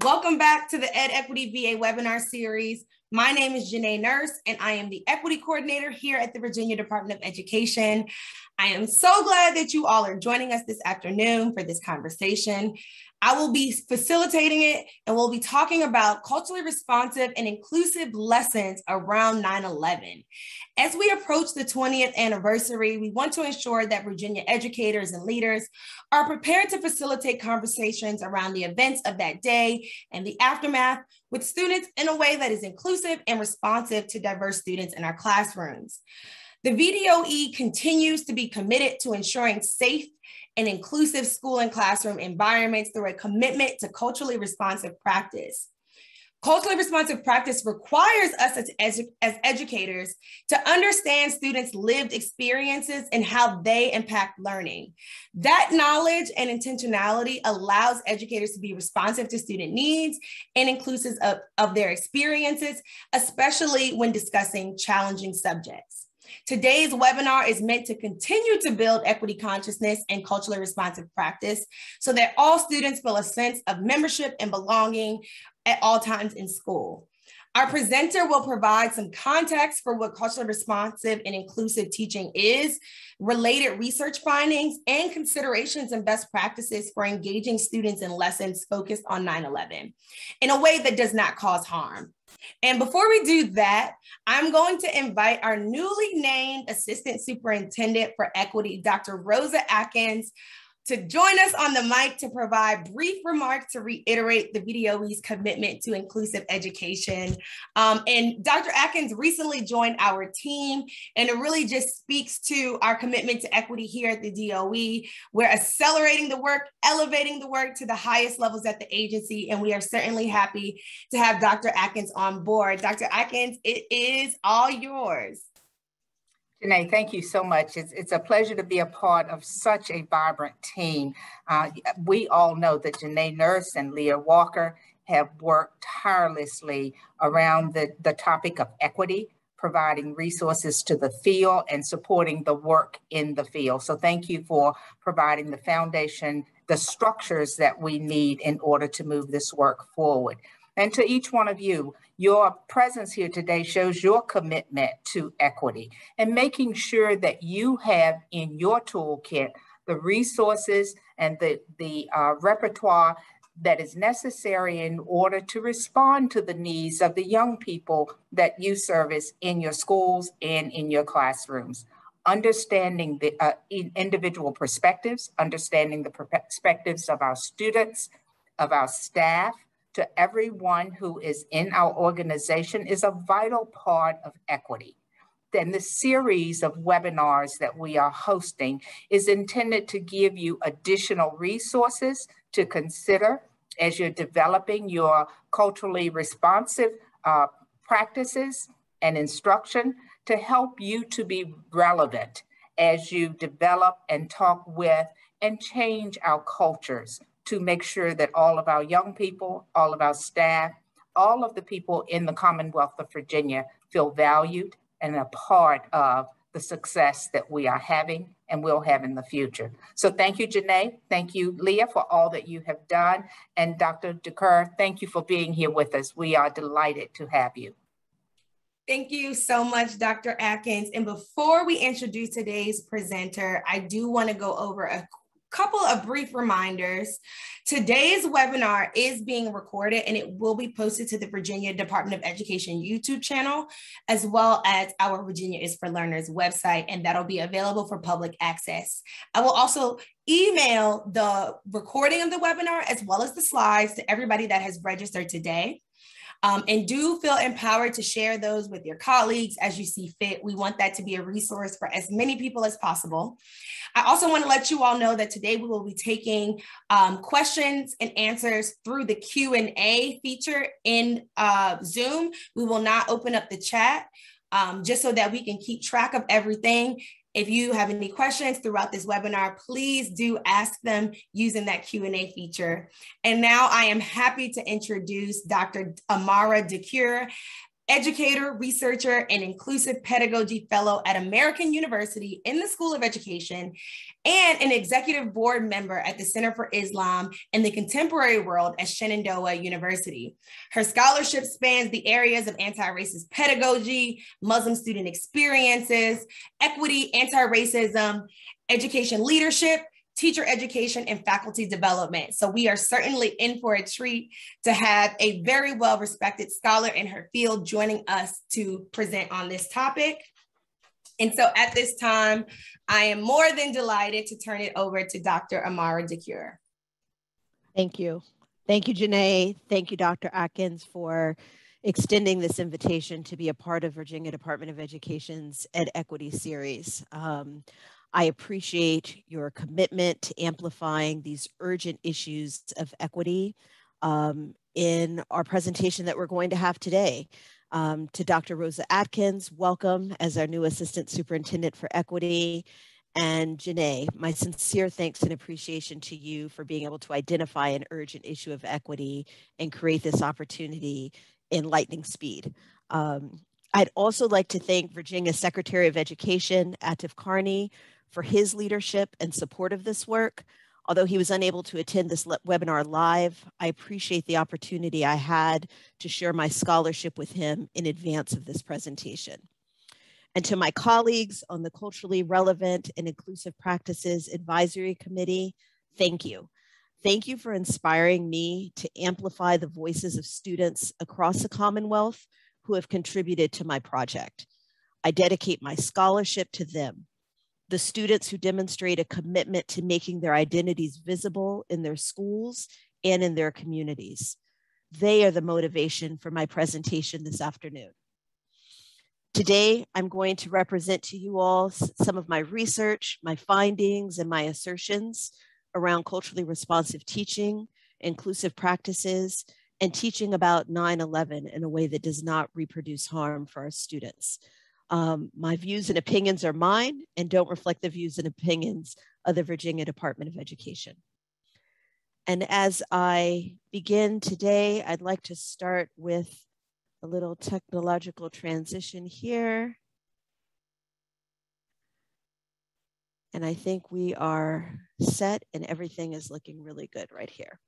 Welcome back to the EdEquity VA webinar series. My name is Janae Nurse, and I am the Equity Coordinator here at the Virginia Department of Education. I am so glad that you all are joining us this afternoon for this conversation. I will be facilitating it, and we'll be talking about culturally responsive and inclusive lessons around 9/11. As we approach the 20th anniversary, we want to ensure that Virginia educators and leaders are prepared to facilitate conversations around the events of that day and the aftermath with students in a way that is inclusive and responsive to diverse students in our classrooms. The VDOE continues to be committed to ensuring safe and inclusive school and classroom environments through a commitment to culturally responsive practice. Culturally responsive practice requires us as educators to understand students' lived experiences and how they impact learning. That knowledge and intentionality allows educators to be responsive to student needs and inclusive of their experiences, especially when discussing challenging subjects. Today's webinar is meant to continue to build equity consciousness and culturally responsive practice so that all students feel a sense of membership and belonging at all times in school. Our presenter will provide some context for what culturally responsive and inclusive teaching is, related research findings, and considerations and best practices for engaging students in lessons focused on 9/11 in a way that does not cause harm. And before we do that, I'm going to invite our newly named Assistant Superintendent for Equity, Dr. Rosa Atkins, to join us on the mic to provide brief remarks to reiterate the VDOE's commitment to inclusive education. And Dr. Atkins recently joined our team, and it really just speaks to our commitment to equity here at the DOE. We're accelerating the work, elevating the work to the highest levels at the agency, and we are certainly happy to have Dr. Atkins on board. Dr. Atkins, it is all yours. Janae, thank you so much. It's a pleasure to be a part of such a vibrant team. We all know that Janae Nurse and Leah Walker have worked tirelessly around the topic of equity, providing resources to the field and supporting the work in the field. So thank you for providing the foundation, the structures that we need in order to move this work forward. And to each one of you, your presence here today shows your commitment to equity and making sure that you have in your toolkit the resources and the repertoire that is necessary in order to respond to the needs of the young people that you service in your schools and in your classrooms. Understanding the individual perspectives, understanding the perspectives of our students, of our staff, to everyone who is in our organization is a vital part of equity. Then the series of webinars that we are hosting is intended to give you additional resources to consider as you're developing your culturally responsive practices and instruction to help you to be relevant as you develop and talk with and change our cultures, to make sure that all of our young people, all of our staff, all of the people in the Commonwealth of Virginia feel valued and a part of the success that we are having and will have in the future. So thank you, Janae. Thank you, Leah, for all that you have done. And Dr. DeCur, thank you for being here with us. We are delighted to have you. Thank you so much, Dr. Atkins. And before we introduce today's presenter, I do want to go over a couple of brief reminders. Today's webinar is being recorded and it will be posted to the Virginia Department of Education YouTube channel, as well as our Virginia is for Learners website, and that'll be available for public access. I will also email the recording of the webinar as well as the slides to everybody that has registered today. And do feel empowered to share those with your colleagues as you see fit. We want that to be a resource for as many people as possible. I also want to let you all know that today we will be taking questions and answers through the Q&A feature in Zoom. We will not open up the chat just so that we can keep track of everything. If you have any questions throughout this webinar, please do ask them using that Q&A feature. And now I am happy to introduce Dr. Amara DeCure. educator, researcher, and inclusive pedagogy fellow at American University in the School of Education, and an executive board member at the Center for Islam and the Contemporary World at Shenandoah University. Her scholarship spans the areas of anti-racist pedagogy, Muslim student experiences, equity, anti-racism, education leadership, teacher education, and faculty development. So we are certainly in for a treat to have a very well-respected scholar in her field joining us to present on this topic. And so at this time, I am more than delighted to turn it over to Dr. Amara DeCure. Thank you. Thank you, Janae. Thank you, Dr. Atkins, for extending this invitation to be a part of Virginia Department of Education's EdEquity series. I appreciate your commitment to amplifying these urgent issues of equity in our presentation that we're going to have today. To Dr. Rosa Atkins, welcome as our new Assistant Superintendent for Equity. And Janae, my sincere thanks and appreciation to you for being able to identify an urgent issue of equity and create this opportunity in lightning speed. I'd also like to thank Virginia's Secretary of Education, Atif Carney, for his leadership and support of this work. Although he was unable to attend this webinar live, I appreciate the opportunity I had to share my scholarship with him in advance of this presentation. And to my colleagues on the Culturally Relevant and Inclusive Practices Advisory Committee, thank you. Thank you for inspiring me to amplify the voices of students across the Commonwealth who have contributed to my project. I dedicate my scholarship to them, the students who demonstrate a commitment to making their identities visible in their schools and in their communities. They are the motivation for my presentation this afternoon. Today, I'm going to represent to you all some of my research, my findings, and my assertions around culturally responsive teaching, inclusive practices, and teaching about 9/11 in a way that does not reproduce harm for our students. My views and opinions are mine and don't reflect the views and opinions of the Virginia Department of Education. And as I begin today, I'd like to start with a little technological transition here. And I think we are set and everything is looking really good right here.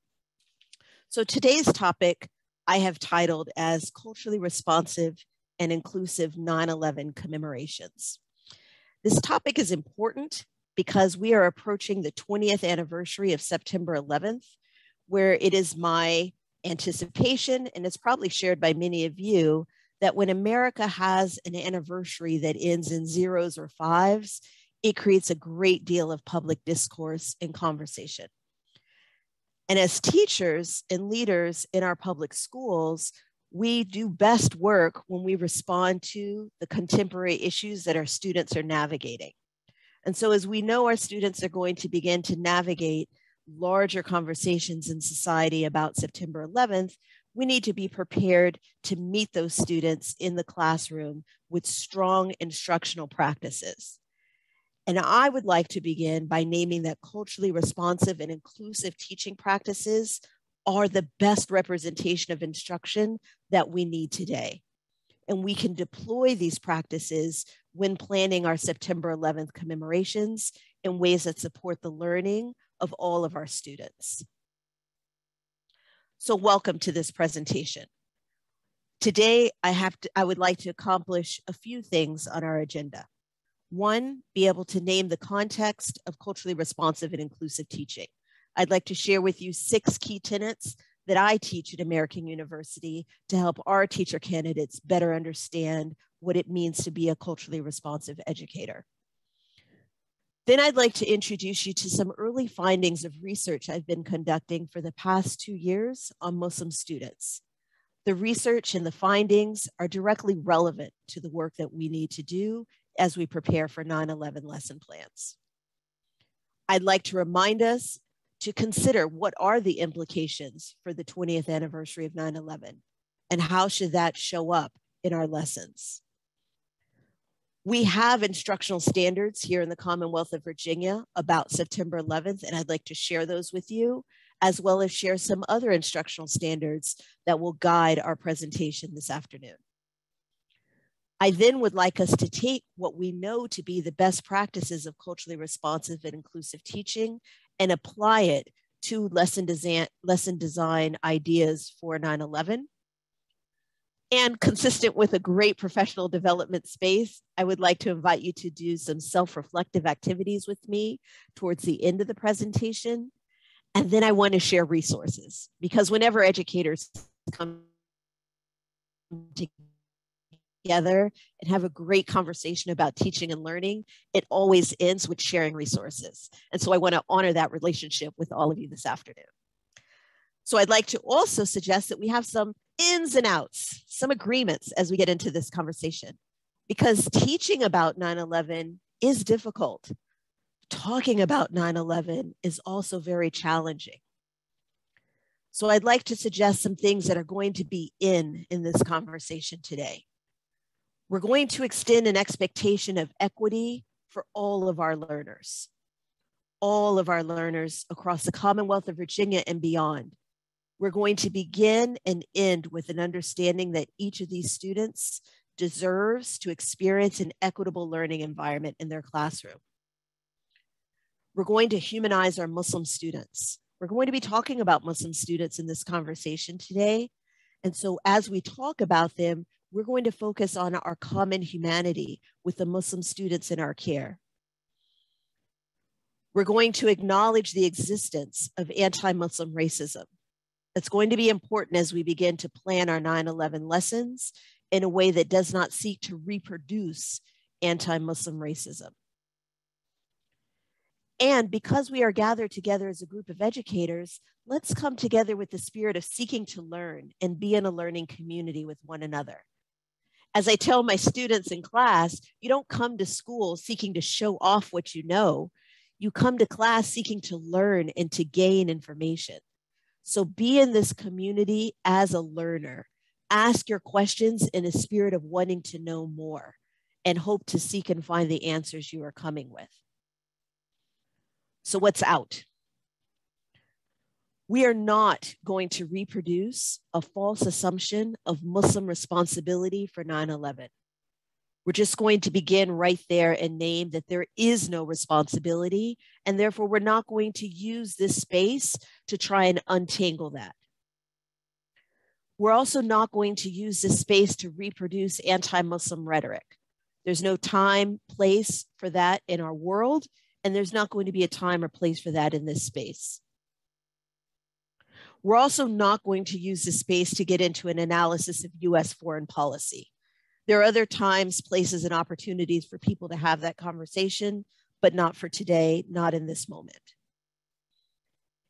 So today's topic I have titled as Culturally Responsive and Inclusive 9/11 Commemorations. This topic is important because we are approaching the 20th anniversary of September 11th, where it is my anticipation, and it's probably shared by many of you, that when America has an anniversary that ends in zeros or fives, it creates a great deal of public discourse and conversation. And as teachers and leaders in our public schools, we do best work when we respond to the contemporary issues that our students are navigating. And so as we know our students are going to begin to navigate larger conversations in society about September 11th, we need to be prepared to meet those students in the classroom with strong instructional practices. And I would like to begin by naming that culturally responsive and inclusive teaching practices are the best representation of instruction that we need today. And we can deploy these practices when planning our September 11th commemorations in ways that support the learning of all of our students. So welcome to this presentation. Today, I would like to accomplish a few things on our agenda. One, be able to name the context of culturally responsive and inclusive teaching. I'd like to share with you 6 key tenets that I teach at American University to help our teacher candidates better understand what it means to be a culturally responsive educator. Then I'd like to introduce you to some early findings of research I've been conducting for the past 2 years on Muslim students. The research and the findings are directly relevant to the work that we need to do as we prepare for 9/11 lesson plans. I'd like to remind us to consider what are the implications for the 20th anniversary of 9/11 and how should that show up in our lessons. We have instructional standards here in the Commonwealth of Virginia about September 11th, and I'd like to share those with you, as well as share some other instructional standards that will guide our presentation this afternoon. I then would like us to take what we know to be the best practices of culturally responsive and inclusive teaching and apply it to lesson design ideas for 9/11. And consistent with a great professional development space, I would like to invite you to do some self-reflective activities with me towards the end of the presentation. And then I want to share resources, because whenever educators come together and have a great conversation about teaching and learning, it always ends with sharing resources. And so I want to honor that relationship with all of you this afternoon. So I'd like to also suggest that we have some ins and outs, some agreements as we get into this conversation, because teaching about 9/11 is difficult. Talking about 9/11 is also very challenging. So I'd like to suggest some things that are going to be in this conversation today. We're going to extend an expectation of equity for all of our learners across the Commonwealth of Virginia and beyond. We're going to begin and end with an understanding that each of these students deserves to experience an equitable learning environment in their classroom. We're going to humanize our Muslim students. We're going to be talking about Muslim students in this conversation today. And so as we talk about them, we're going to focus on our common humanity with the Muslim students in our care. We're going to acknowledge the existence of anti-Muslim racism. It's going to be important as we begin to plan our 9/11 lessons in a way that does not seek to reproduce anti-Muslim racism. And because we are gathered together as a group of educators, let's come together with the spirit of seeking to learn and be in a learning community with one another. As I tell my students in class, you don't come to school seeking to show off what you know. You come to class seeking to learn and to gain information. So be in this community as a learner. Ask your questions in a spirit of wanting to know more and hope to seek and find the answers you are coming with. So what's out? We are not going to reproduce a false assumption of Muslim responsibility for 9/11. We're just going to begin right there and name that there is no responsibility, and therefore we're not going to use this space to try and untangle that. We're also not going to use this space to reproduce anti-Muslim rhetoric. There's no time, place for that in our world, and there's not going to be a time or place for that in this space. We're also not going to use this space to get into an analysis of US foreign policy. There are other times, places, and opportunities for people to have that conversation, but not for today, not in this moment.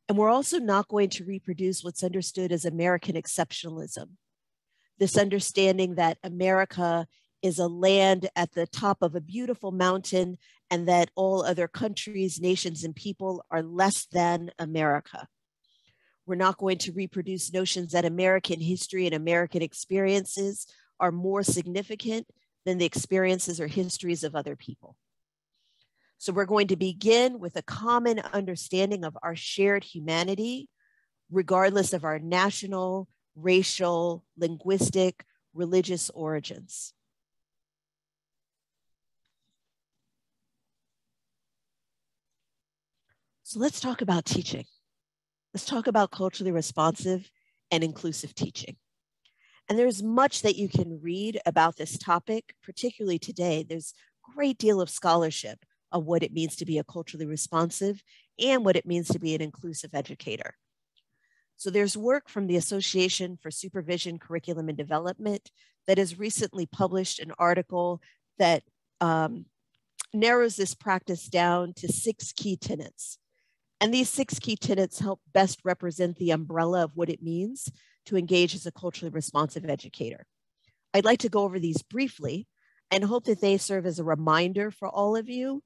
And we're also not going to reproduce what's understood as American exceptionalism. This understanding that America is a land at the top of a beautiful mountain and that all other countries, nations, and people are less than America. We're not going to reproduce notions that American history and American experiences are more significant than the experiences or histories of other people. So we're going to begin with a common understanding of our shared humanity, regardless of our national, racial, linguistic, religious origins. So let's talk about teaching. Let's talk about culturally responsive and inclusive teaching. And there's much that you can read about this topic, particularly today. There's a great deal of scholarship of what it means to be a culturally responsive and what it means to be an inclusive educator. So there's work from the Association for Supervision, Curriculum, and Development that has recently published an article that narrows this practice down to 6 key tenets. And these 6 key tenets help best represent the umbrella of what it means to engage as a culturally responsive educator. I'd like to go over these briefly and hope that they serve as a reminder for all of you.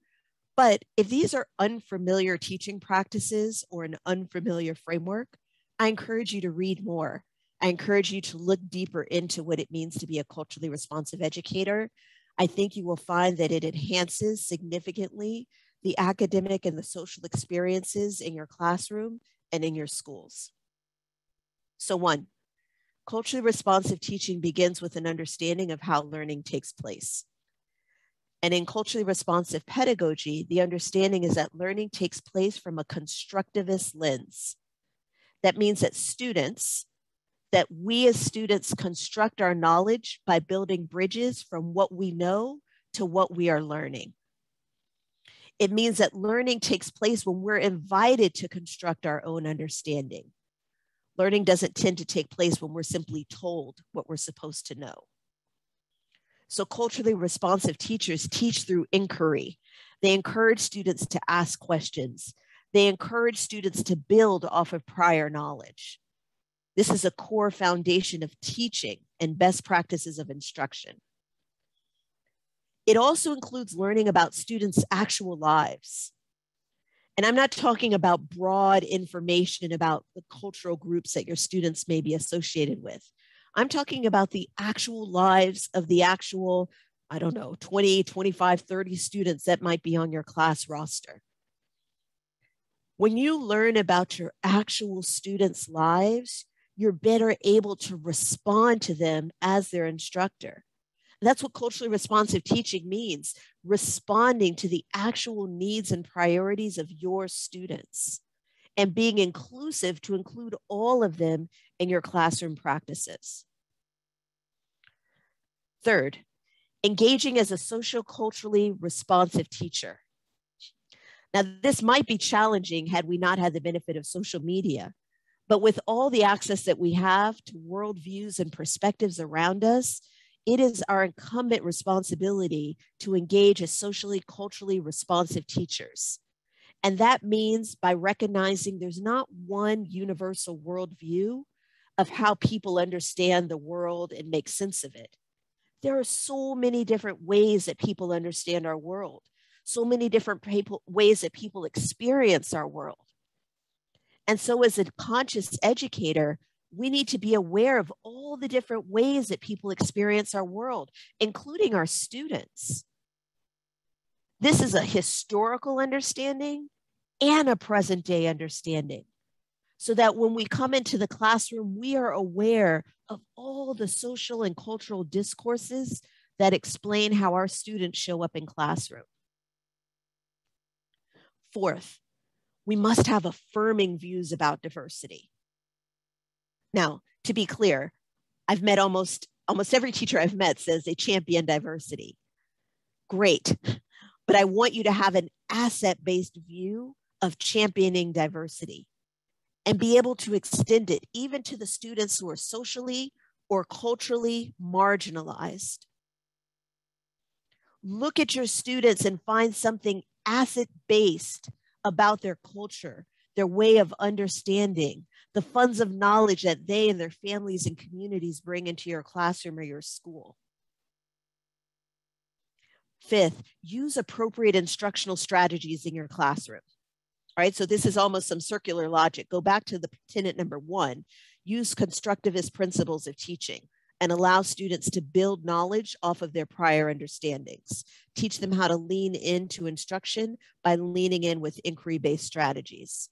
But if these are unfamiliar teaching practices or an unfamiliar framework, I encourage you to read more. I encourage you to look deeper into what it means to be a culturally responsive educator. I think you will find that it enhances significantly the academic and the social experiences in your classroom and in your schools. So 1, Culturally responsive teaching begins with an understanding of how learning takes place. And in culturally responsive pedagogy, the understanding is that learning takes place from a constructivist lens. That means that we as students construct our knowledge by building bridges from what we know to what we are learning. It means that learning takes place when we're invited to construct our own understanding. Learning doesn't tend to take place when we're simply told what we're supposed to know. So culturally responsive teachers teach through inquiry. They encourage students to ask questions. They encourage students to build off of prior knowledge. This is a core foundation of teaching and best practices of instruction. It also includes learning about students' actual lives. And I'm not talking about broad information about the cultural groups that your students may be associated with. I'm talking about the actual lives of the actual, 20, 25, 30 students that might be on your class roster. When you learn about your actual students' lives, you're better able to respond to them as their instructor. And that's what culturally responsive teaching means, responding to the actual needs and priorities of your students and being inclusive to include all of them in your classroom practices. Third, engaging as a socio-culturally responsive teacher. Now, this might be challenging had we not had the benefit of social media, but with all the access that we have to worldviews and perspectives around us, it is our incumbent responsibility to engage as socially, culturally responsive teachers. And that means by recognizing there's not one universal worldview of how people understand the world and make sense of it. There are so many different ways that people understand our world, so many different ways that people experience our world. And so as a conscious educator, we need to be aware of all the different ways that people experience our world, including our students. This is a historical understanding and a present day understanding, so that when we come into the classroom, we are aware of all the social and cultural discourses that explain how our students show up in classroom. Fourth, we must have affirming views about diversity. Now, to be clear, I've met almost every teacher I've met says they champion diversity. Great, but I want you to have an asset-based view of championing diversity and be able to extend it even to the students who are socially or culturally marginalized. Look at your students and find something asset-based about their culture, their way of understanding, the funds of knowledge that they and their families and communities bring into your classroom or your school. Fifth, use appropriate instructional strategies in your classroom. All right, so this is almost some circular logic. Go back to the tenet number 1, use constructivist principles of teaching and allow students to build knowledge off of their prior understandings. Teach them how to lean into instruction by leaning in with inquiry-based strategies.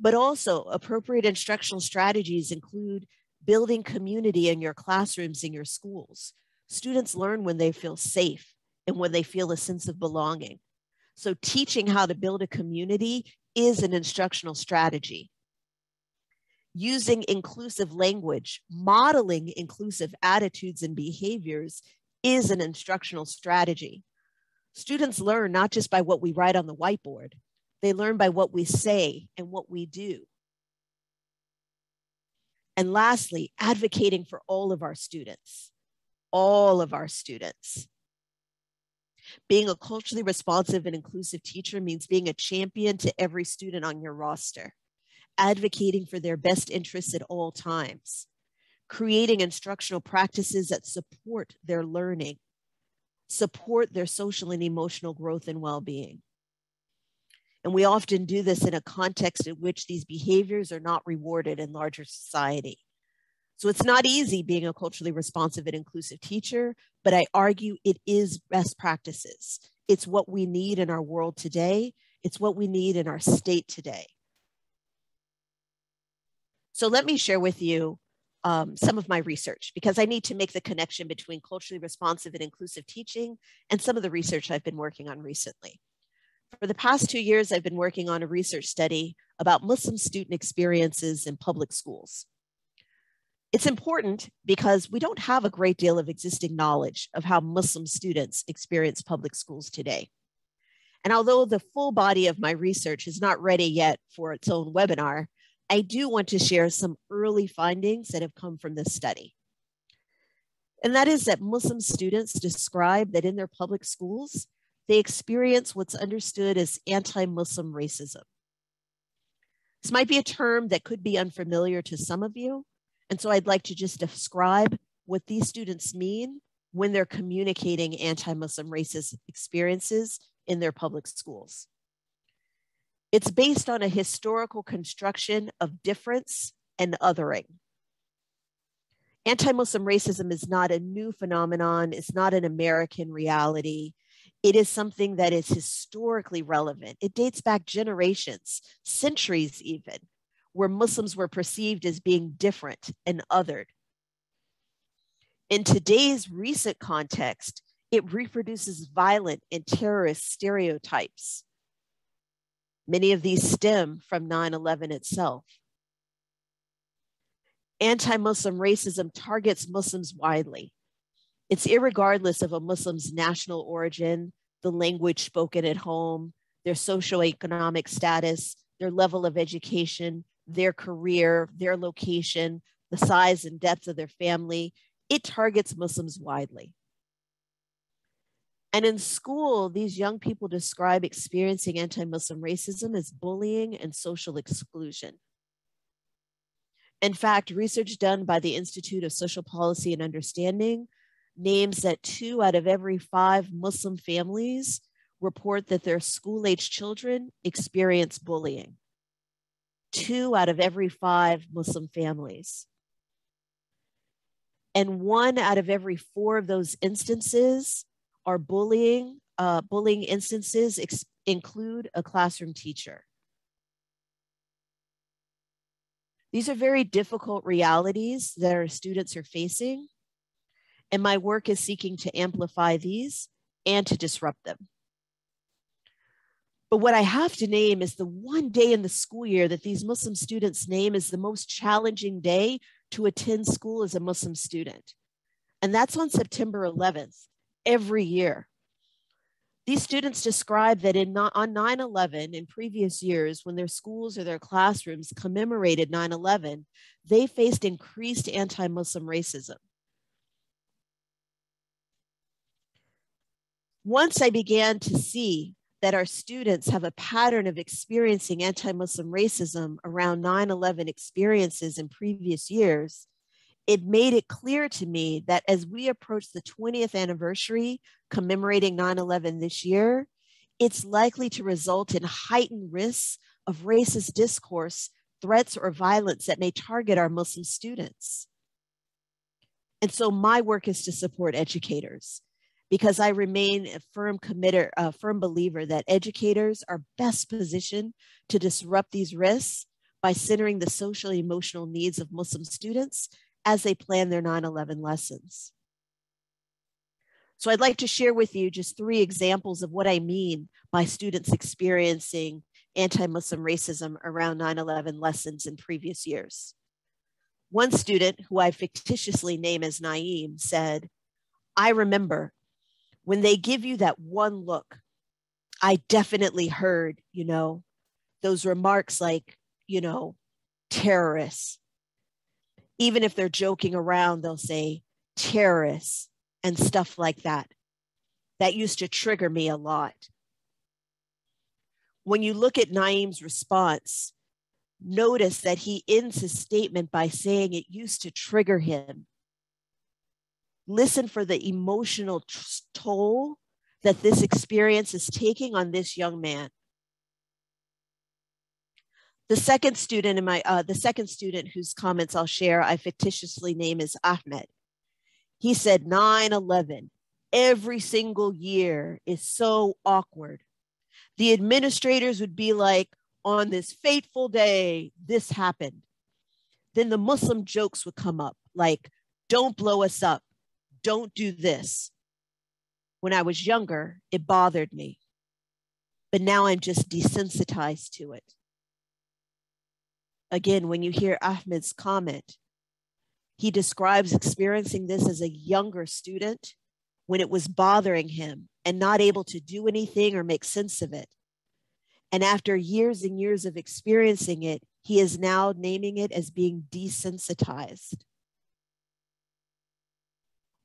But also appropriate instructional strategies include building community in your classrooms, in your schools. Students learn when they feel safe and when they feel a sense of belonging. So teaching how to build a community is an instructional strategy. Using inclusive language, modeling inclusive attitudes and behaviors is an instructional strategy. Students learn not just by what we write on the whiteboard, they learn by what we say and what we do. And lastly, advocating for all of our students, all of our students. Being a culturally responsive and inclusive teacher means being a champion to every student on your roster, advocating for their best interests at all times, creating instructional practices that support their learning, support their social and emotional growth and well-being. And we often do this in a context in which these behaviors are not rewarded in larger society. So it's not easy being a culturally responsive and inclusive teacher, but I argue it is best practices. It's what we need in our world today. It's what we need in our state today. So let me share with you some of my research, because I need to make the connection between culturally responsive and inclusive teaching and some of the research I've been working on recently. For the past 2 years, I've been working on a research study about Muslim student experiences in public schools. It's important because we don't have a great deal of existing knowledge of how Muslim students experience public schools today. And although the full body of my research is not ready yet for its own webinar, I do want to share some early findings that have come from this study. And that is that Muslim students describe that in their public schools, they experience what's understood as anti-Muslim racism. This might be a term that could be unfamiliar to some of you. And so I'd like to just describe what these students mean when they're communicating anti-Muslim racist experiences in their public schools. It's based on a historical construction of difference and othering. Anti-Muslim racism is not a new phenomenon. It's not an American reality. It is something that is historically relevant. It dates back generations, centuries even, where Muslims were perceived as being different and othered. In today's recent context, it reproduces violent and terrorist stereotypes. Many of these stem from 9/11 itself. Anti-Muslim racism targets Muslims widely. It's irregardless of a Muslim's national origin, the language spoken at home, their socioeconomic status, their level of education, their career, their location, the size and depth of their family. It targets Muslims widely. And in school, these young people describe experiencing anti-Muslim racism as bullying and social exclusion. In fact, research done by the Institute of Social Policy and Understanding names that 2 out of every 5 Muslim families report that their school-age children experience bullying. 2 out of every 5 Muslim families. And 1 out of every 4 of those instances are bullying instances include a classroom teacher. These are very difficult realities that our students are facing, and my work is seeking to amplify these and to disrupt them. But what I have to name is the one day in the school year that these Muslim students name as the most challenging day to attend school as a Muslim student. And that's on September 11th, every year. These students describe that on 9/11 in previous years, when their schools or their classrooms commemorated 9/11, they faced increased anti-Muslim racism. Once I began to see that our students have a pattern of experiencing anti-Muslim racism around 9/11 experiences in previous years, it made it clear to me that as we approach the 20th anniversary commemorating 9/11 this year, it's likely to result in heightened risks of racist discourse, threats, or violence that may target our Muslim students. And so my work is to support educators, because I remain a firm believer that educators are best positioned to disrupt these risks by centering the social and emotional needs of Muslim students as they plan their 9/11 lessons. So I'd like to share with you just 3 examples of what I mean by students experiencing anti-Muslim racism around 9/11 lessons in previous years. One student, who I fictitiously name as Naeem, said, "I remember when they give you that one look, I definitely heard, those remarks like, terrorists. Even if they're joking around, they'll say terrorists and stuff like that. That used to trigger me a lot." When you look at Naeem's response, notice that he ends his statement by saying it used to trigger him. Listen for the emotional toll that this experience is taking on this young man. The second student whose comments I'll share, I fictitiously name as Ahmed. He said, 9/11, every single year is so awkward. The administrators would be like, on this fateful day, this happened. then the Muslim jokes would come up, like, don't blow us up, don't do this. When I was younger, it bothered me, but now I'm just desensitized to it. Again, when you hear Ahmed's comment, he describes experiencing this as a younger student when it was bothering him and not able to do anything or make sense of it. And after years and years of experiencing it, he is now naming it as being desensitized.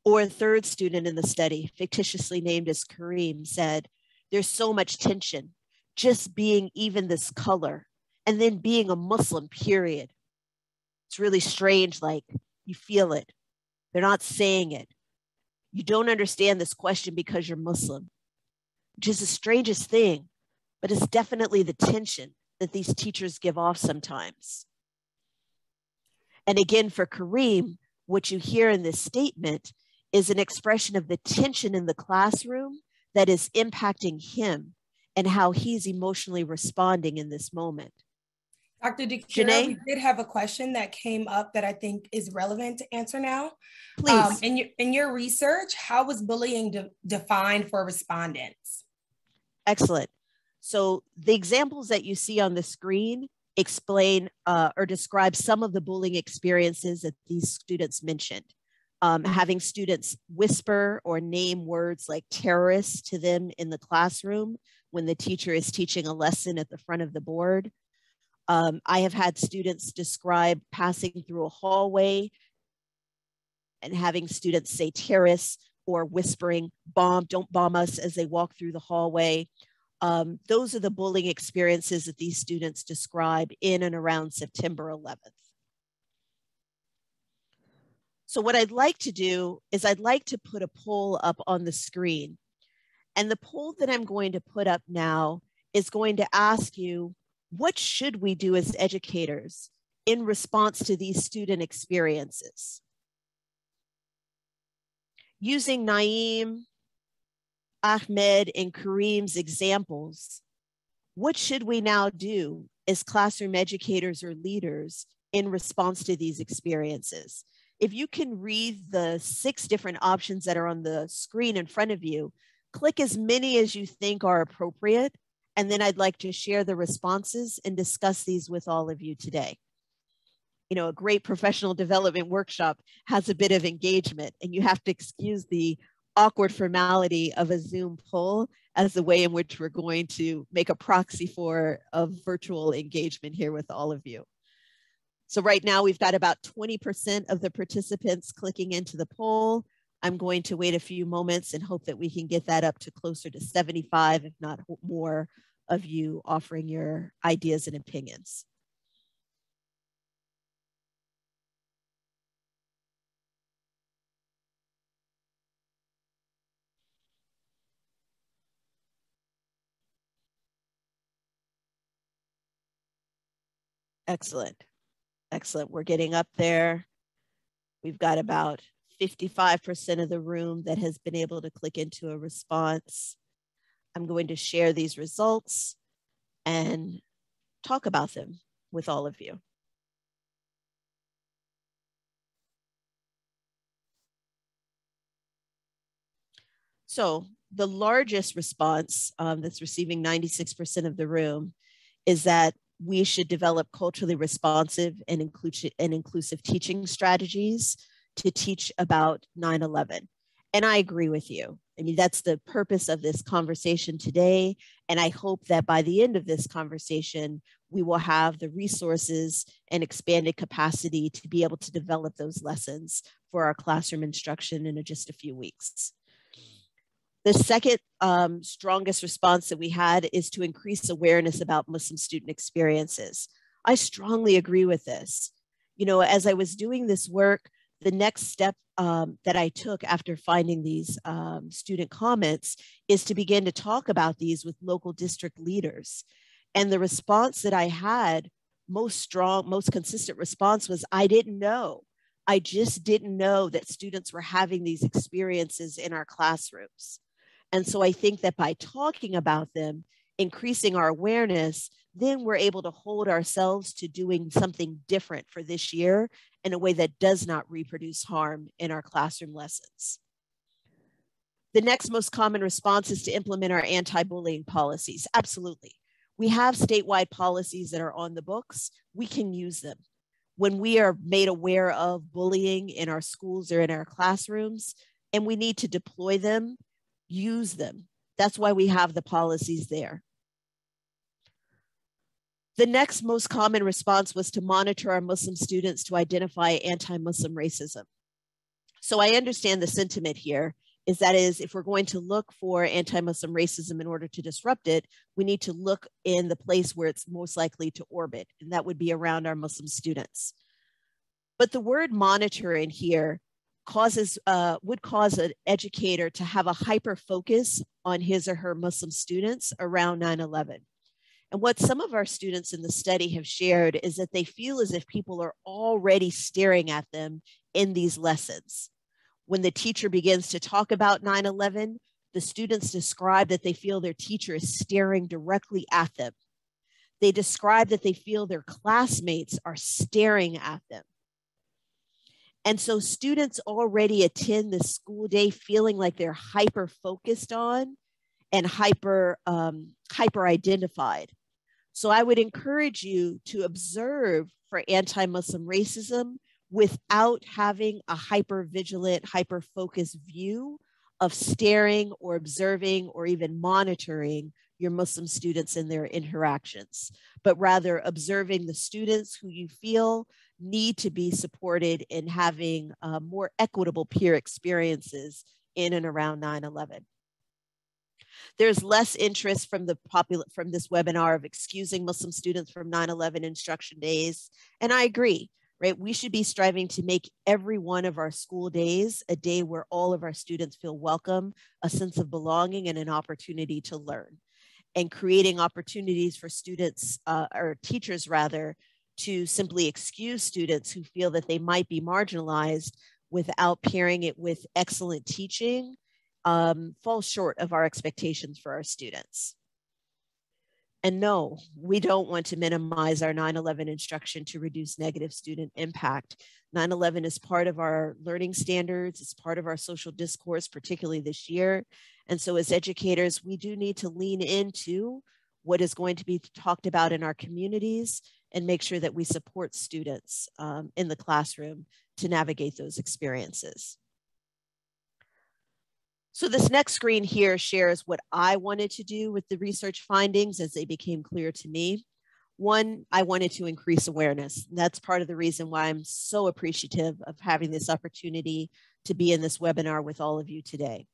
Or a third student in the study, fictitiously named as Kareem, said, there's so much tension, just being even this color, and then being a Muslim, period. It's really strange, like you feel it. They're not saying it. You don't understand this question because you're Muslim, which is the strangest thing, but it's definitely the tension that these teachers give off sometimes. And again, for Kareem, what you hear in this statement is an expression of the tension in the classroom that is impacting him and how he's emotionally responding in this moment. Dr. DeCura, we did have a question that came up that I think is relevant to answer now. Please. In your research, how was bullying defined for respondents? Excellent. So the examples that you see on the screen explain or describe some of the bullying experiences that these students mentioned. Having students whisper or name words like terrorists to them in the classroom when the teacher is teaching a lesson at the front of the board. I have had students describe passing through a hallway and having students say terrorists or whispering, don't bomb us as they walk through the hallway. Those are the bullying experiences that these students describe in and around September 11th. So what I'd like to do is I'd like to put a poll up on the screen. And the poll that I'm going to put up now is going to ask you, what should we do as educators in response to these student experiences? Using Naeem, Ahmed, and Kareem's examples, what should we now do as classroom educators or leaders in response to these experiences? If you can read the 6 different options that are on the screen in front of you, click as many as you think are appropriate, and then I'd like to share the responses and discuss these with all of you today. You know, a great professional development workshop has a bit of engagement, and you have to excuse the awkward formality of a Zoom poll as the way in which we're going to make a proxy for a virtual engagement here with all of you. So right now we've got about 20% of the participants clicking into the poll. I'm going to wait a few moments and hope that we can get that up to closer to 75, if not more, of you offering your ideas and opinions. Excellent. Excellent. We're getting up there. We've got about 55% of the room that has been able to click into a response. I'm going to share these results and talk about them with all of you. So the largest response that's receiving 96% of the room is that we should develop culturally responsive and inclusive teaching strategies to teach about 9/11. And I agree with you. I mean, that's the purpose of this conversation today. And I hope that by the end of this conversation, we will have the resources and expanded capacity to be able to develop those lessons for our classroom instruction in just a few weeks. The second strongest response that we had is to increase awareness about Muslim student experiences. I strongly agree with this. You know, as I was doing this work, the next step that I took after finding these student comments is to begin to talk about these with local district leaders. And the response that I had, most consistent response was, I didn't know. I just didn't know that students were having these experiences in our classrooms. And so I think that by talking about them, increasing our awareness, then we're able to hold ourselves to doing something different for this year in a way that does not reproduce harm in our classroom lessons. The next most common response is to implement our anti-bullying policies. Absolutely. We have statewide policies that are on the books. We can use them. When we are made aware of bullying in our schools or in our classrooms, and we need to deploy them, use them. That's why we have the policies there. The next most common response was to monitor our Muslim students to identify anti-Muslim racism. So I understand the sentiment here is that if we're going to look for anti-Muslim racism in order to disrupt it, we need to look in the place where it's most likely to orbit, and that would be around our Muslim students. But the word monitoring here would cause an educator to have a hyper focus on his or her Muslim students around 9/11. And what some of our students in the study have shared is that they feel as if people are already staring at them in these lessons. When the teacher begins to talk about 9/11, the students describe that they feel their teacher is staring directly at them. They describe that they feel their classmates are staring at them. And so students already attend the school day feeling like they're hyper focused on and hyper identified. So I would encourage you to observe for anti-Muslim racism without having a hyper vigilant, hyper focused view of staring or observing or even monitoring your Muslim students in their interactions, but rather observing the students who you feel need to be supported in having more equitable peer experiences in and around 9/11. There's less interest from this webinar of excusing Muslim students from 9/11 instruction days. And I agree, right? We should be striving to make every one of our school days a day where all of our students feel welcome, a sense of belonging, and an opportunity to learn. And creating opportunities for students, or teachers rather, to simply excuse students who feel that they might be marginalized without pairing it with excellent teaching falls short of our expectations for our students. And no, we don't want to minimize our 9/11 instruction to reduce negative student impact. 9/11 is part of our learning standards. It's part of our social discourse, particularly this year. And so as educators, we do need to lean into what is going to be talked about in our communities and make sure that we support students in the classroom to navigate those experiences. So this next screen here shares what I wanted to do with the research findings as they became clear to me. One, I wanted to increase awareness. And that's part of the reason why I'm so appreciative of having this opportunity to be in this webinar with all of you today.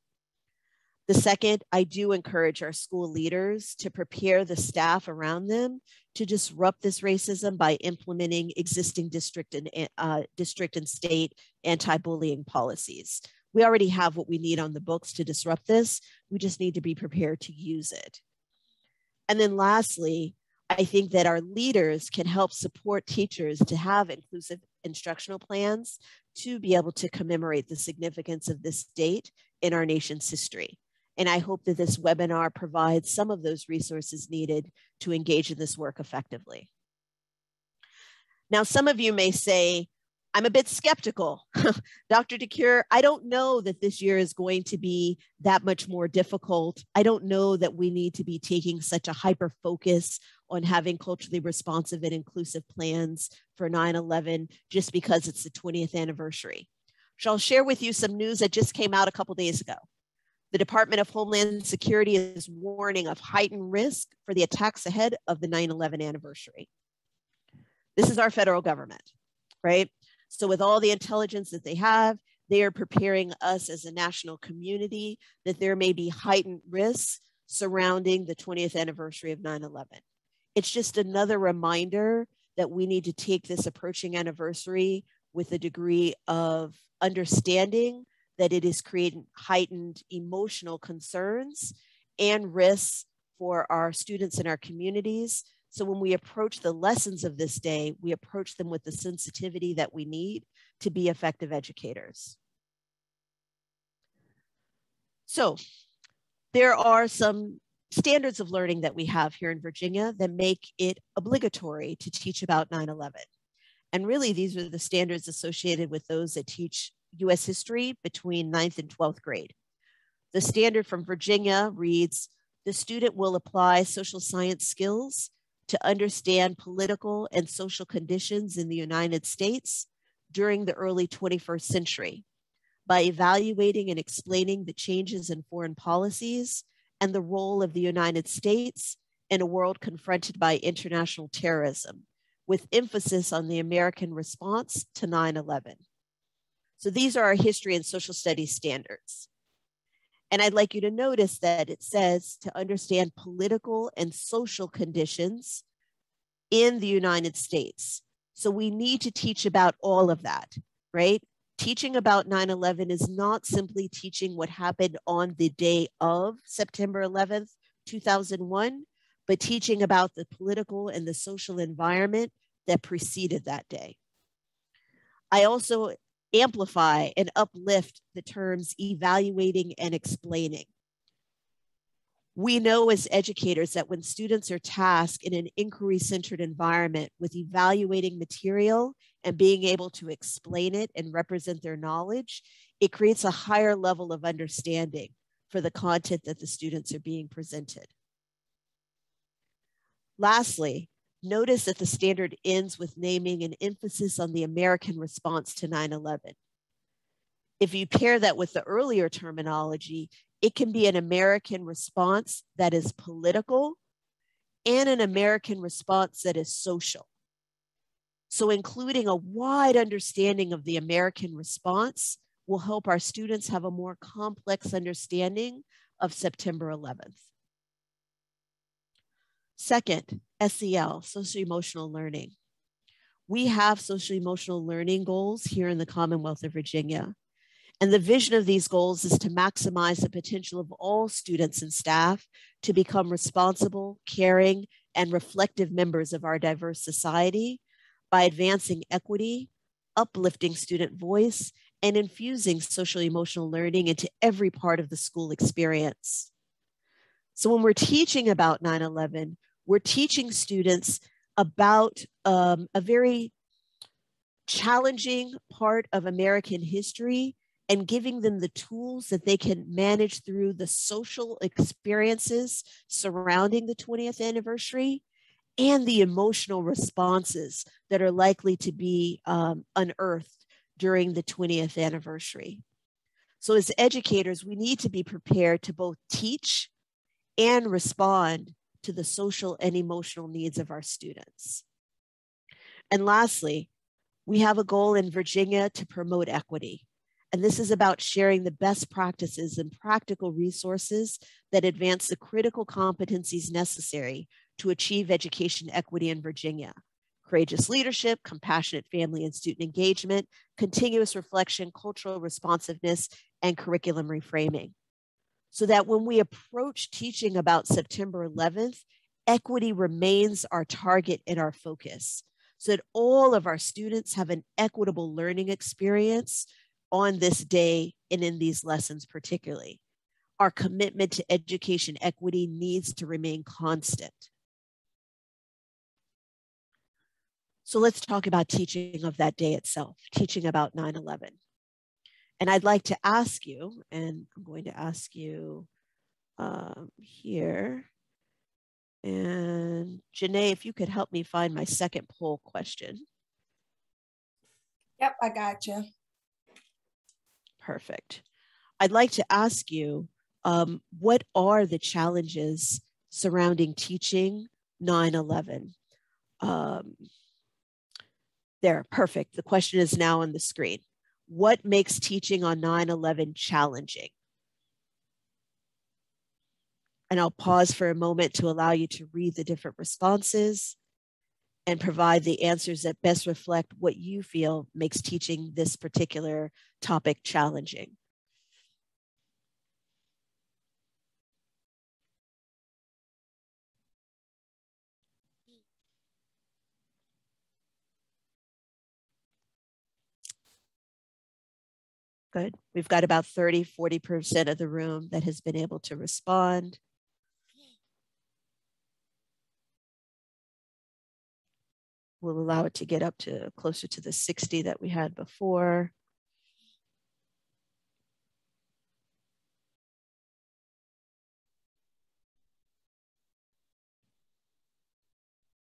The second, I do encourage our school leaders to prepare the staff around them to disrupt this racism by implementing existing district and state anti-bullying policies. We already have what we need on the books to disrupt this. We just need to be prepared to use it. And then lastly, I think that our leaders can help support teachers to have inclusive instructional plans to be able to commemorate the significance of this date in our nation's history. And I hope that this webinar provides some of those resources needed to engage in this work effectively. Now, some of you may say, I'm a bit skeptical. Dr. DeCure, I don't know that this year is going to be that much more difficult. I don't know that we need to be taking such a hyper focus on having culturally responsive and inclusive plans for 9/11 just because it's the 20th anniversary. So I'll share with you some news that just came out a couple days ago. The Department of Homeland Security is warning of heightened risk for the attacks ahead of the 9/11 anniversary. This is our federal government, right? So with all the intelligence that they have, they are preparing us as a national community that there may be heightened risks surrounding the 20th anniversary of 9/11. It's just another reminder that we need to take this approaching anniversary with a degree of understanding that it is creating heightened emotional concerns and risks for our students and our communities. So when we approach the lessons of this day, we approach them with the sensitivity that we need to be effective educators. So there are some standards of learning that we have here in Virginia that make it obligatory to teach about 9/11. And really, these are the standards associated with those that teach US history between 9th and 12th grade. The standard from Virginia reads, the student will apply social science skills to understand political and social conditions in the United States during the early 21st century by evaluating and explaining the changes in foreign policies and the role of the United States in a world confronted by international terrorism, with emphasis on the American response to 9/11. So these are our history and social studies standards. And I'd like you to notice that it says to understand political and social conditions in the United States. So we need to teach about all of that, right? Teaching about 9/11 is not simply teaching what happened on the day of September 11th, 2001, but teaching about the political and the social environment that preceded that day. I also amplify and uplift the terms evaluating and explaining. We know as educators that when students are tasked in an inquiry-centered environment with evaluating material and being able to explain it and represent their knowledge, it creates a higher level of understanding for the content that the students are being presented. Lastly, notice that the standard ends with naming an emphasis on the American response to 9/11. If you pair that with the earlier terminology, it can be an American response that is political and an American response that is social. So including a wide understanding of the American response will help our students have a more complex understanding of September 11th. Second, SEL, socio-emotional learning. We have social-emotional learning goals here in the Commonwealth of Virginia. And the vision of these goals is to maximize the potential of all students and staff to become responsible, caring, and reflective members of our diverse society by advancing equity, uplifting student voice, and infusing social-emotional learning into every part of the school experience. So when we're teaching about 9/11, we're teaching students about a very challenging part of American history and giving them the tools that they can manage through the social experiences surrounding the 20th anniversary and the emotional responses that are likely to be unearthed during the 20th anniversary. So as educators, we need to be prepared to both teach and respond to the social and emotional needs of our students. And lastly, we have a goal in Virginia to promote equity. And this is about sharing the best practices and practical resources that advance the critical competencies necessary to achieve education equity in Virginia. Courageous leadership, compassionate family and student engagement, continuous reflection, cultural responsiveness, and curriculum reframing. So that when we approach teaching about September 11th, equity remains our target and our focus, so that all of our students have an equitable learning experience on this day and in these lessons particularly. Our commitment to education equity needs to remain constant. So let's talk about teaching of that day itself, teaching about 9/11. And I'd like to ask you, and I'm going to ask you here, and Janae, if you could help me find my second poll question. Yep, I got you. Perfect. I'd like to ask you, what are the challenges surrounding teaching 9/11? There, perfect. The question is now on the screen. What makes teaching on 9/11 challenging? And I'll pause for a moment to allow you to read the different responses and provide the answers that best reflect what you feel makes teaching this particular topic challenging. Good. We've got about 30, 40% of the room that has been able to respond. We'll allow it to get up to closer to the 60 that we had before.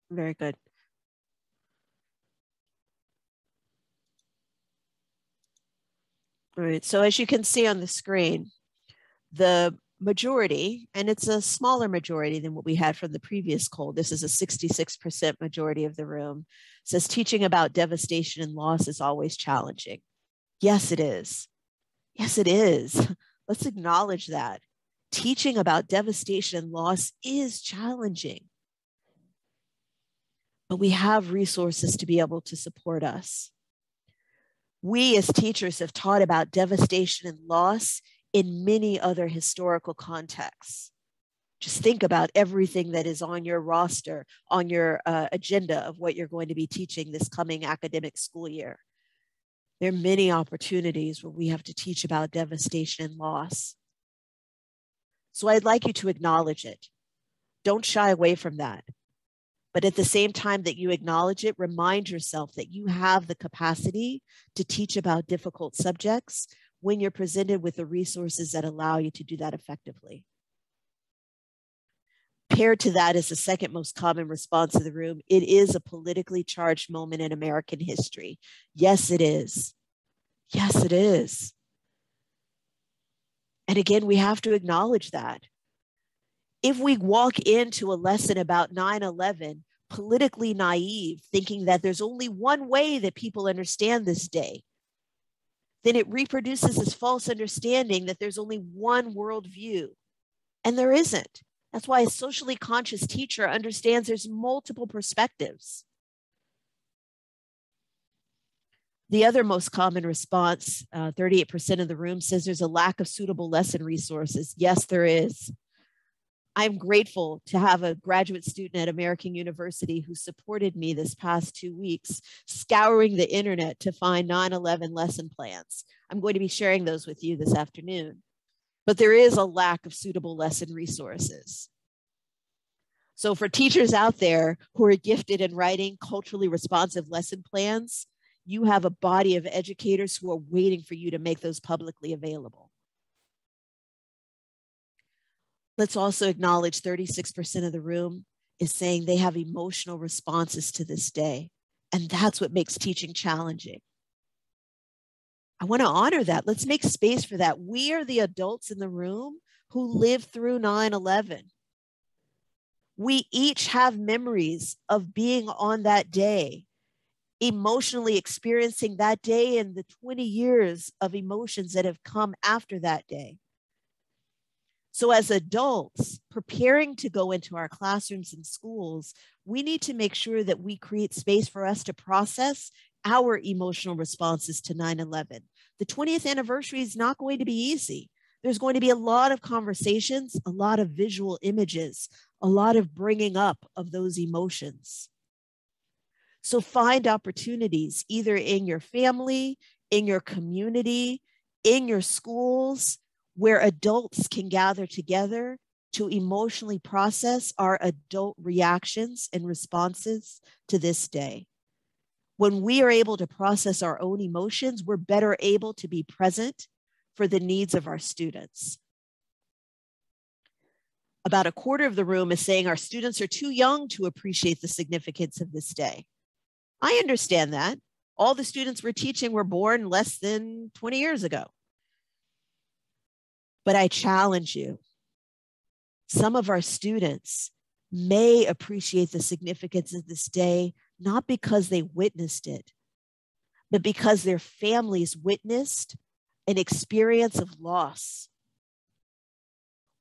Very good. All right, so as you can see on the screen, the majority, and it's a smaller majority than what we had from the previous poll. This is a 66% majority of the room, says teaching about devastation and loss is always challenging. Yes, it is. Yes, it is. Let's acknowledge that. Teaching about devastation and loss is challenging. But we have resources to be able to support us. We as teachers have taught about devastation and loss in many other historical contexts. Just think about everything that is on your roster, on your agenda of what you're going to be teaching this coming academic school year. There are many opportunities where we have to teach about devastation and loss. So I'd like you to acknowledge it. Don't shy away from that. But at the same time that you acknowledge it, remind yourself that you have the capacity to teach about difficult subjects when you're presented with the resources that allow you to do that effectively. Paired to that is the second most common response of the room. It is a politically charged moment in American history. Yes, it is. Yes, it is. And again, we have to acknowledge that. If we walk into a lesson about 9/11, politically naive, thinking that there's only one way that people understand this day, then it reproduces this false understanding that there's only one worldview. And there isn't. That's why a socially conscious teacher understands there's multiple perspectives. The other most common response, 38% of the room says there's a lack of suitable lesson resources. Yes, there is. I'm grateful to have a graduate student at American University who supported me this past 2 weeks, scouring the internet to find 9/11 lesson plans. I'm going to be sharing those with you this afternoon. But there is a lack of suitable lesson resources. So for teachers out there who are gifted in writing culturally responsive lesson plans, you have a body of educators who are waiting for you to make those publicly available. Let's also acknowledge 36% of the room is saying they have emotional responses to this day. And that's what makes teaching challenging. I want to honor that. Let's make space for that. We are the adults in the room who lived through 9/11. We each have memories of being on that day, emotionally experiencing that day and the 20 years of emotions that have come after that day. So as adults preparing to go into our classrooms and schools, we need to make sure that we create space for us to process our emotional responses to 9/11. The 20th anniversary is not going to be easy. There's going to be a lot of conversations, a lot of visual images, a lot of bringing up of those emotions. So find opportunities either in your family, in your community, in your schools, where adults can gather together to emotionally process our adult reactions and responses to this day. When we are able to process our own emotions, we're better able to be present for the needs of our students. About a quarter of the room is saying our students are too young to appreciate the significance of this day. I understand that. All the students we're teaching were born less than 20 years ago. But I challenge you. Some of our students may appreciate the significance of this day, not because they witnessed it, but because their families witnessed an experience of loss.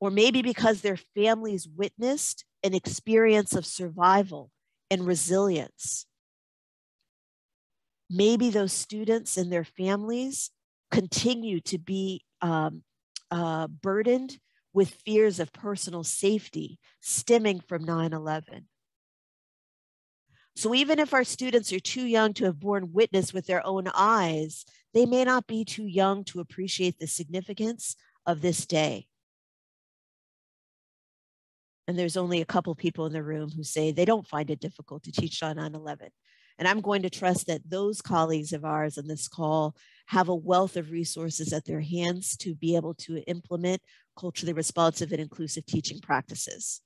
Or maybe because their families witnessed an experience of survival and resilience. Maybe those students and their families continue to be burdened with fears of personal safety stemming from 9/11. So even if our students are too young to have borne witness with their own eyes, they may not be too young to appreciate the significance of this day. And there's only a couple people in the room who say they don't find it difficult to teach on 9/11. And I'm going to trust that those colleagues of ours on this call have a wealth of resources at their hands to be able to implement culturally responsive and inclusive teaching practices.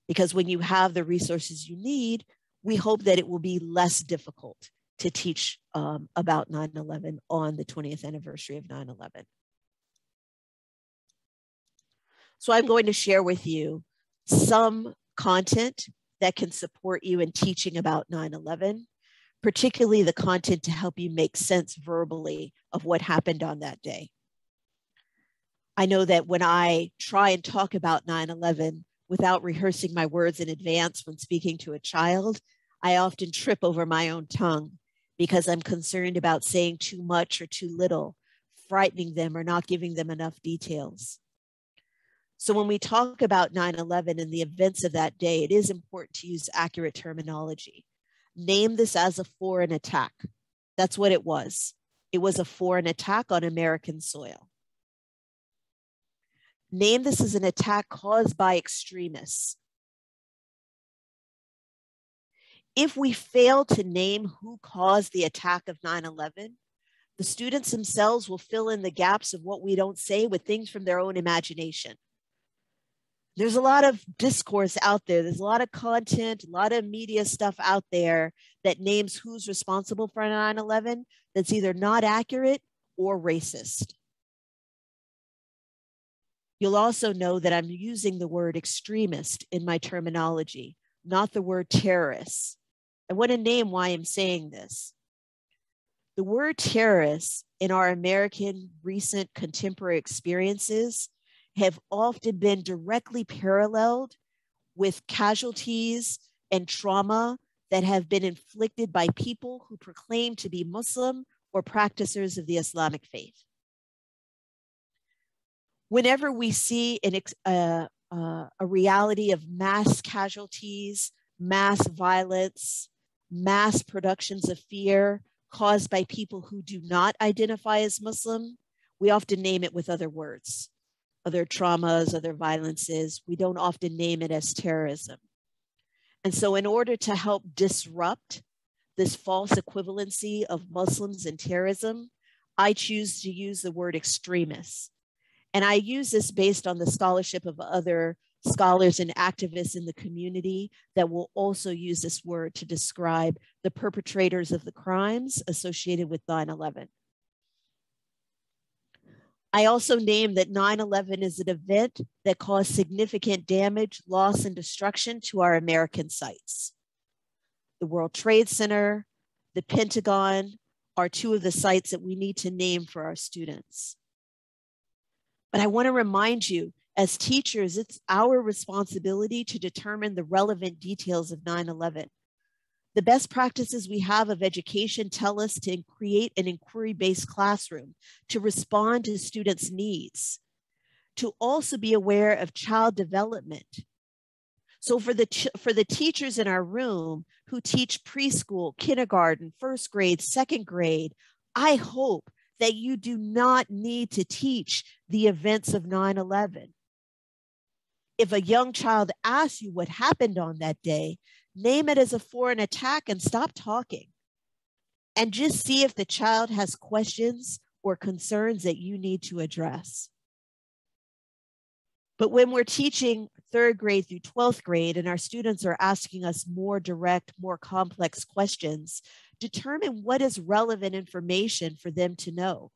Because when you have the resources you need, we hope that it will be less difficult to teach about 9/11 on the 20th anniversary of 9/11. So I'm going to share with you some content that can support you in teaching about 9/11, particularly the content to help you make sense verbally of what happened on that day. I know that when I try and talk about 9/11 without rehearsing my words in advance when speaking to a child, I often trip over my own tongue because I'm concerned about saying too much or too little, frightening them or not giving them enough details. So when we talk about 9/11 and the events of that day, it is important to use accurate terminology. Name this as a foreign attack. That's what it was. It was a foreign attack on American soil. Name this as an attack caused by extremists. If we fail to name who caused the attack of 9/11, the students themselves will fill in the gaps of what we don't say with things from their own imagination. There's a lot of discourse out there. There's a lot of content, a lot of media stuff out there that names who's responsible for 9/11 that's either not accurate or racist. You'll also know that I'm using the word extremist in my terminology, not the word terrorist. I want to name why I'm saying this. The word terrorist in our American recent contemporary experiences have often been directly paralleled with casualties and trauma that have been inflicted by people who proclaim to be Muslim or practitioners of the Islamic faith. Whenever we see a reality of mass casualties, mass violence, mass productions of fear caused by people who do not identify as Muslim, we often name it with other words, other traumas, other violences. We don't often name it as terrorism. And so in order to help disrupt this false equivalency of Muslims and terrorism, I choose to use the word extremists. And I use this based on the scholarship of other scholars and activists in the community that will also use this word to describe the perpetrators of the crimes associated with 9/11. I also name that 9/11 is an event that caused significant damage, loss, and destruction to our American sites. The World Trade Center, the Pentagon are two of the sites that we need to name for our students. But I want to remind you, as teachers, it's our responsibility to determine the relevant details of 9/11. The best practices we have of education tell us to create an inquiry-based classroom to respond to students' needs, to also be aware of child development. So for the teachers in our room who teach preschool, kindergarten, first grade, second grade, I hope that you do not need to teach the events of 9/11. If a young child asks you what happened on that day, name it as a foreign attack and stop talking. And just see if the child has questions or concerns that you need to address. But when we're teaching 3rd grade through 12th grade and our students are asking us more direct, more complex questions, determine what is relevant information for them to know.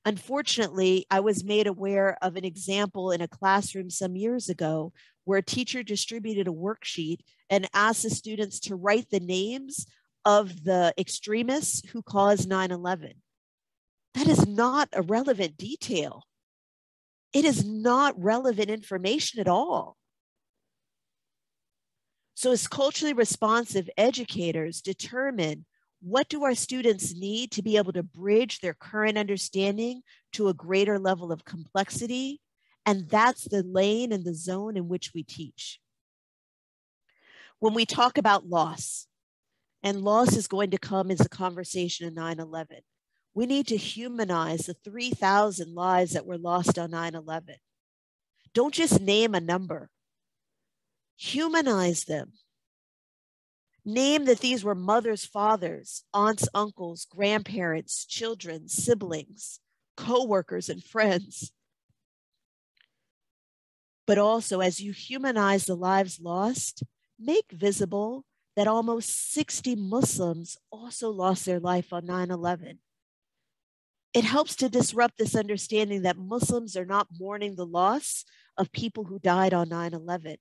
Unfortunately, I was made aware of an example in a classroom some years ago where a teacher distributed a worksheet and asked the students to write the names of the extremists who caused 9/11. That is not a relevant detail. It is not relevant information at all. So as culturally responsive educators, determine what do our students need to be able to bridge their current understanding to a greater level of complexity? And that's the lane and the zone in which we teach. When we talk about loss, and loss is going to come as a conversation in 9/11, we need to humanize the 3,000 lives that were lost on 9/11. Don't just name a number. Humanize them. Name that these were mothers, fathers, aunts, uncles, grandparents, children, siblings, co-workers, and friends. But also, as you humanize the lives lost, make visible that almost 60 Muslims also lost their life on 9/11. It helps to disrupt this understanding that Muslims are not mourning the loss of people who died on 9/11,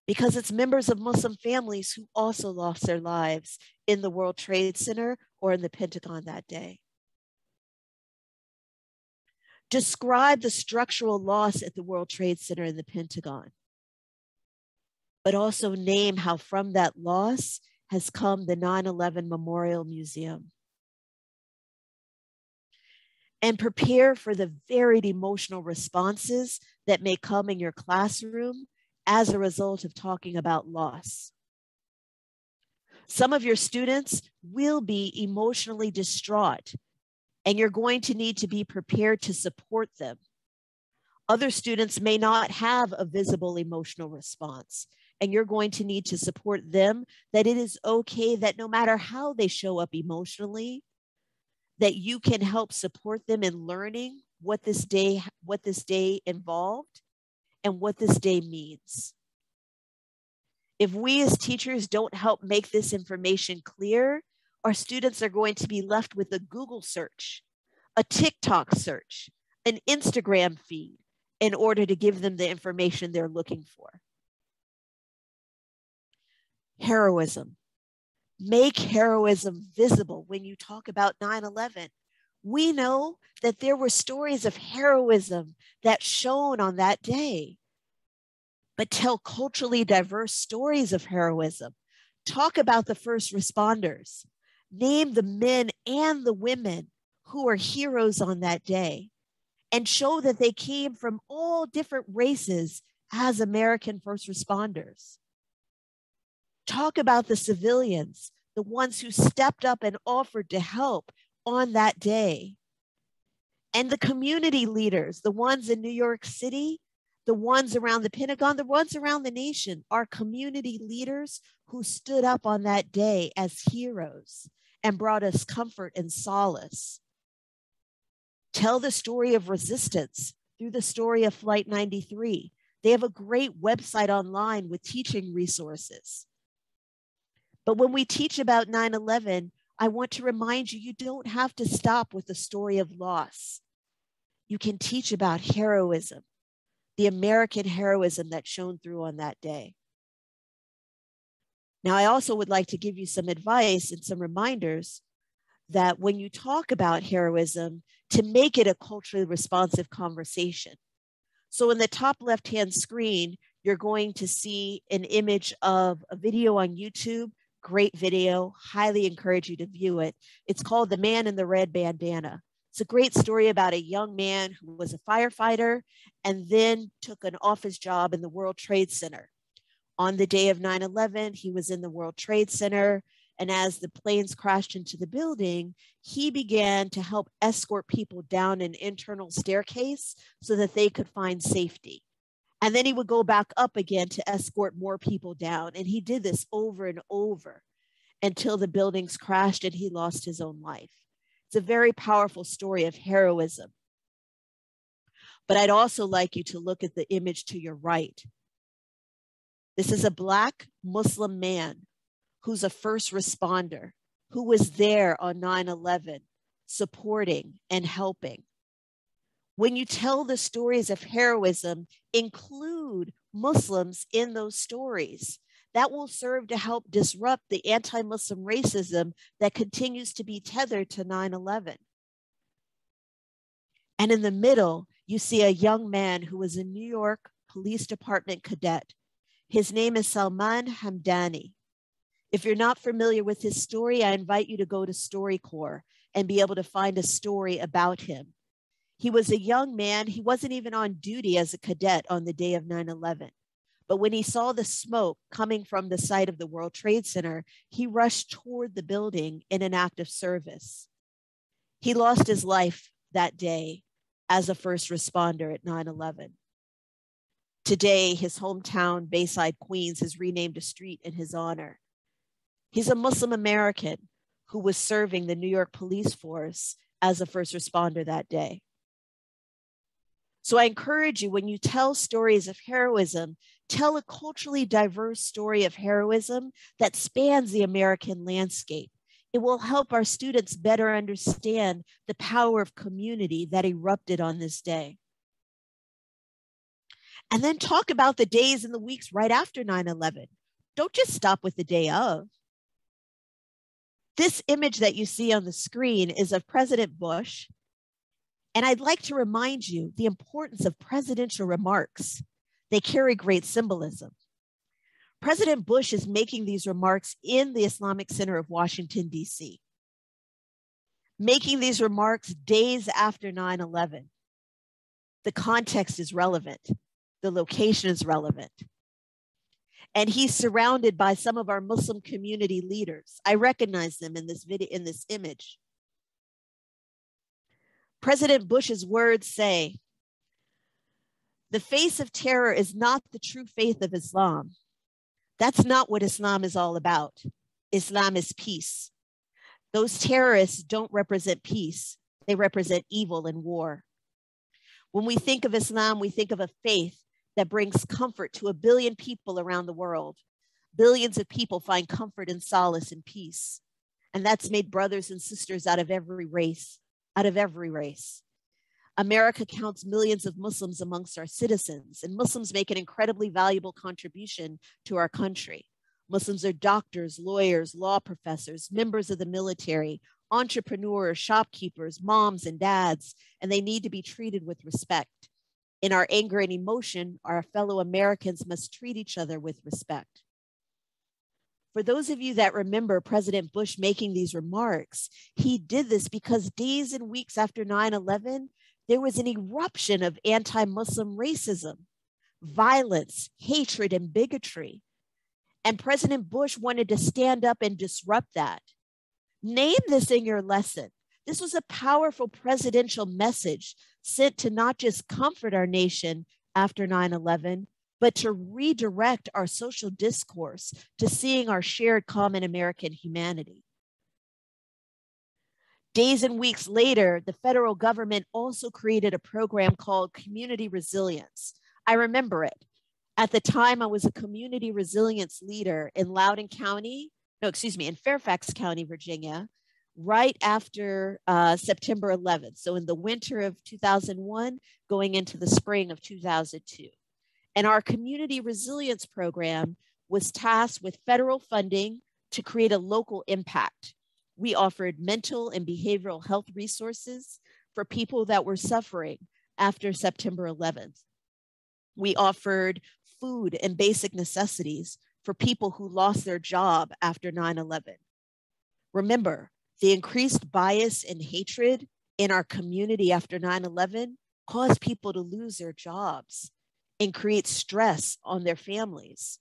because it's members of Muslim families who also lost their lives in the World Trade Center or in the Pentagon that day. Describe the structural loss at the World Trade Center and the Pentagon, but also name how from that loss has come the 9/11 Memorial Museum. And prepare for the varied emotional responses that may come in your classroom as a result of talking about loss. Some of your students will be emotionally distraught, and you're going to need to be prepared to support them. Other students may not have a visible emotional response, and you're going to need to support them, that it is okay that no matter how they show up emotionally, that you can help support them in learning what this day involved and what this day means. If we as teachers don't help make this information clear, our students are going to be left with a Google search, a TikTok search, an Instagram feed in order to give them the information they're looking for. Heroism. Make heroism visible when you talk about 9/11. We know that there were stories of heroism that shone on that day, but tell culturally diverse stories of heroism. Talk about the first responders. Name the men and the women who are heroes on that day, and show that they came from all different races as American first responders. Talk about the civilians, the ones who stepped up and offered to help on that day. And the community leaders, the ones in New York City, the ones around the Pentagon, the ones around the nation, are community leaders who stood up on that day as heroes and brought us comfort and solace. Tell the story of resistance through the story of Flight 93. They have a great website online with teaching resources. But when we teach about 9/11, I want to remind you, you don't have to stop with the story of loss. You can teach about heroism, the American heroism that shone through on that day. Now, I also would like to give you some advice and some reminders that when you talk about heroism, to make it a culturally responsive conversation. So in the top left-hand screen, you're going to see an image of a video on YouTube. Great video, highly encourage you to view it. It's called The Man in the Red Bandana. It's a great story about a young man who was a firefighter and then took an office job in the World Trade Center. On the day of 9/11, he was in the World Trade Center, and as the planes crashed into the building, he began to help escort people down an internal staircase so that they could find safety. And then he would go back up again to escort more people down. And he did this over and over until the buildings crashed and he lost his own life. It's a very powerful story of heroism. But I'd also like you to look at the image to your right. This is a Black Muslim man who's a first responder, who was there on 9/11, supporting and helping. When you tell the stories of heroism, include Muslims in those stories. That will serve to help disrupt the anti-Muslim racism that continues to be tethered to 9/11. And in the middle, you see a young man who was a New York Police Department cadet. His name is Salman Hamdani. If you're not familiar with his story, I invite you to go to StoryCorps and be able to find a story about him. He was a young man. He wasn't even on duty as a cadet on the day of 9/11. But when he saw the smoke coming from the site of the World Trade Center, he rushed toward the building in an act of service. He lost his life that day as a first responder at 9/11. Today, his hometown, Bayside, Queens, has renamed a street in his honor. He's a Muslim American who was serving the New York police force as a first responder that day. So I encourage you, when you tell stories of heroism, tell a culturally diverse story of heroism that spans the American landscape. It will help our students better understand the power of community that erupted on this day. And then talk about the days and the weeks right after 9/11. Don't just stop with the day of. This image that you see on the screen is of President Bush. And I'd like to remind you the importance of presidential remarks. They carry great symbolism. President Bush is making these remarks in the Islamic Center of Washington, D.C., making these remarks days after 9/11. The context is relevant. The location is relevant. And he's surrounded by some of our Muslim community leaders. I recognize them in this video, in this image. President Bush's words say, "The face of terror is not the true faith of Islam. That's not what Islam is all about. Islam is peace. Those terrorists don't represent peace. They represent evil and war. When we think of Islam, we think of a faith that brings comfort to 1 billion people around the world. Billions of people find comfort and solace and peace. And that's made brothers and sisters out of every race, America counts millions of Muslims amongst our citizens, and Muslims make an incredibly valuable contribution to our country. Muslims are doctors, lawyers, law professors, members of the military, entrepreneurs, shopkeepers, moms and dads, and they need to be treated with respect. In our anger and emotion, our fellow Americans must treat each other with respect." For those of you that remember President Bush making these remarks, he did this because days and weeks after 9/11, there was an eruption of anti-Muslim racism, violence, hatred, and bigotry. And President Bush wanted to stand up and disrupt that. Name this in your lesson. This was a powerful presidential message sent to not just comfort our nation after 9/11, but to redirect our social discourse to seeing our shared common American humanity. Days and weeks later, the federal government also created a program called Community Resilience. I remember it. At the time, I was a community resilience leader in in Fairfax County, Virginia, right after September 11th. So in the winter of 2001, going into the spring of 2002. And our community resilience program was tasked with federal funding to create a local impact. We offered mental and behavioral health resources for people that were suffering after September 11th. We offered food and basic necessities for people who lost their job after 9/11. Remember, the increased bias and hatred in our community after 9/11 caused people to lose their jobs and create stress on their families.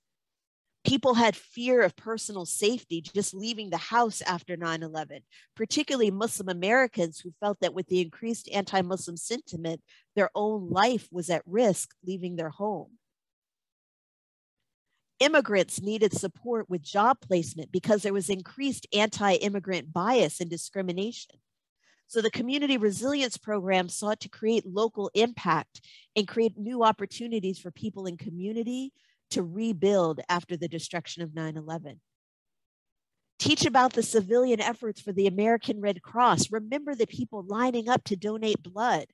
People had fear of personal safety just leaving the house after 9/11, particularly Muslim Americans who felt that with the increased anti-Muslim sentiment, their own life was at risk leaving their home. Immigrants needed support with job placement because there was increased anti-immigrant bias and discrimination. So the Community Resilience Program sought to create local impact and create new opportunities for people in community to rebuild after the destruction of 9/11. Teach about the civilian efforts for the American Red Cross. Remember the people lining up to donate blood.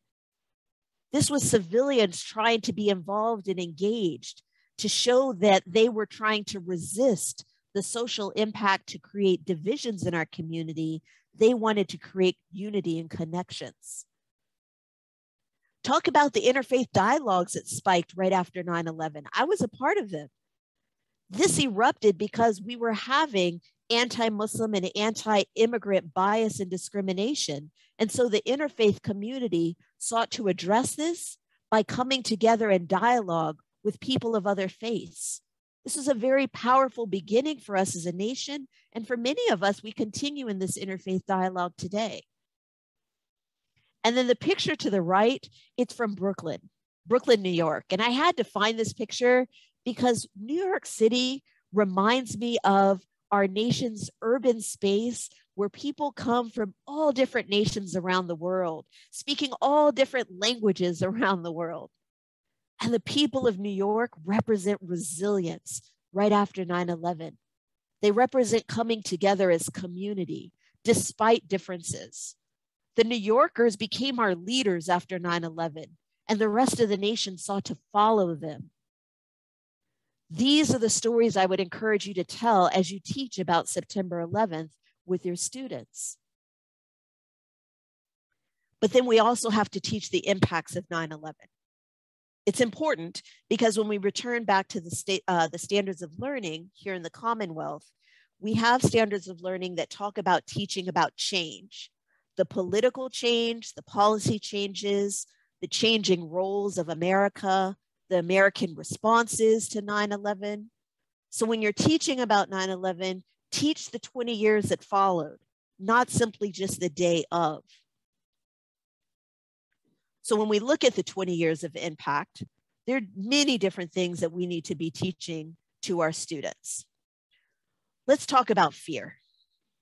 This was civilians trying to be involved and engaged to show that they were trying to resist the social impact to create divisions in our community. They wanted to create unity and connections. Talk about the interfaith dialogues that spiked right after 9/11. I was a part of them. This erupted because we were having anti-Muslim and anti-immigrant bias and discrimination. And so the interfaith community sought to address this by coming together in dialogue with people of other faiths. This is a very powerful beginning for us as a nation. And for many of us, we continue in this interfaith dialogue today. And then the picture to the right, it's from Brooklyn, New York. And I had to find this picture because New York City reminds me of our nation's urban space where people come from all different nations around the world, speaking all different languages around the world. And the people of New York represent resilience right after 9/11. They represent coming together as community, despite differences. The New Yorkers became our leaders after 9/11, and the rest of the nation sought to follow them. These are the stories I would encourage you to tell as you teach about September 11th with your students. But then we also have to teach the impacts of 9/11. It's important because when we return back to the standards of learning here in the Commonwealth, we have standards of learning that talk about teaching about change, the political change, the policy changes, the changing roles of America, the American responses to 9/11. So when you're teaching about 9/11, teach the 20 years that followed, not simply just the day of. So when we look at the 20 years of impact, there are many different things that we need to be teaching to our students. Let's talk about fear,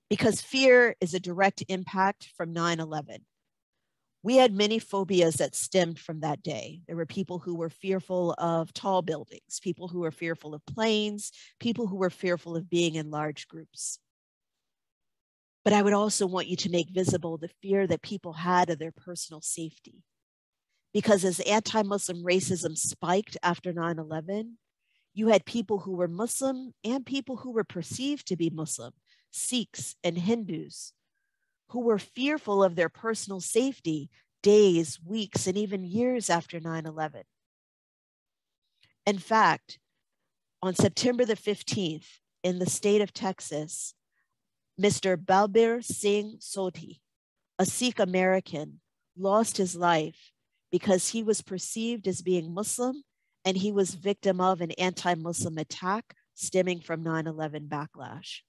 because fear is a direct impact from 9/11. We had many phobias that stemmed from that day. There were people who were fearful of tall buildings, people who were fearful of planes, people who were fearful of being in large groups. But I would also want you to make visible the fear that people had of their personal safety. Because as anti-Muslim racism spiked after 9/11, you had people who were Muslim and people who were perceived to be Muslim, Sikhs and Hindus, who were fearful of their personal safety days, weeks, and even years after 9/11. In fact, on September the 15th, in the state of Texas, Mr. Balbir Singh Sodhi, a Sikh American, lost his life because he was perceived as being Muslim and he was victim of an anti-Muslim attack stemming from 9/11 backlash.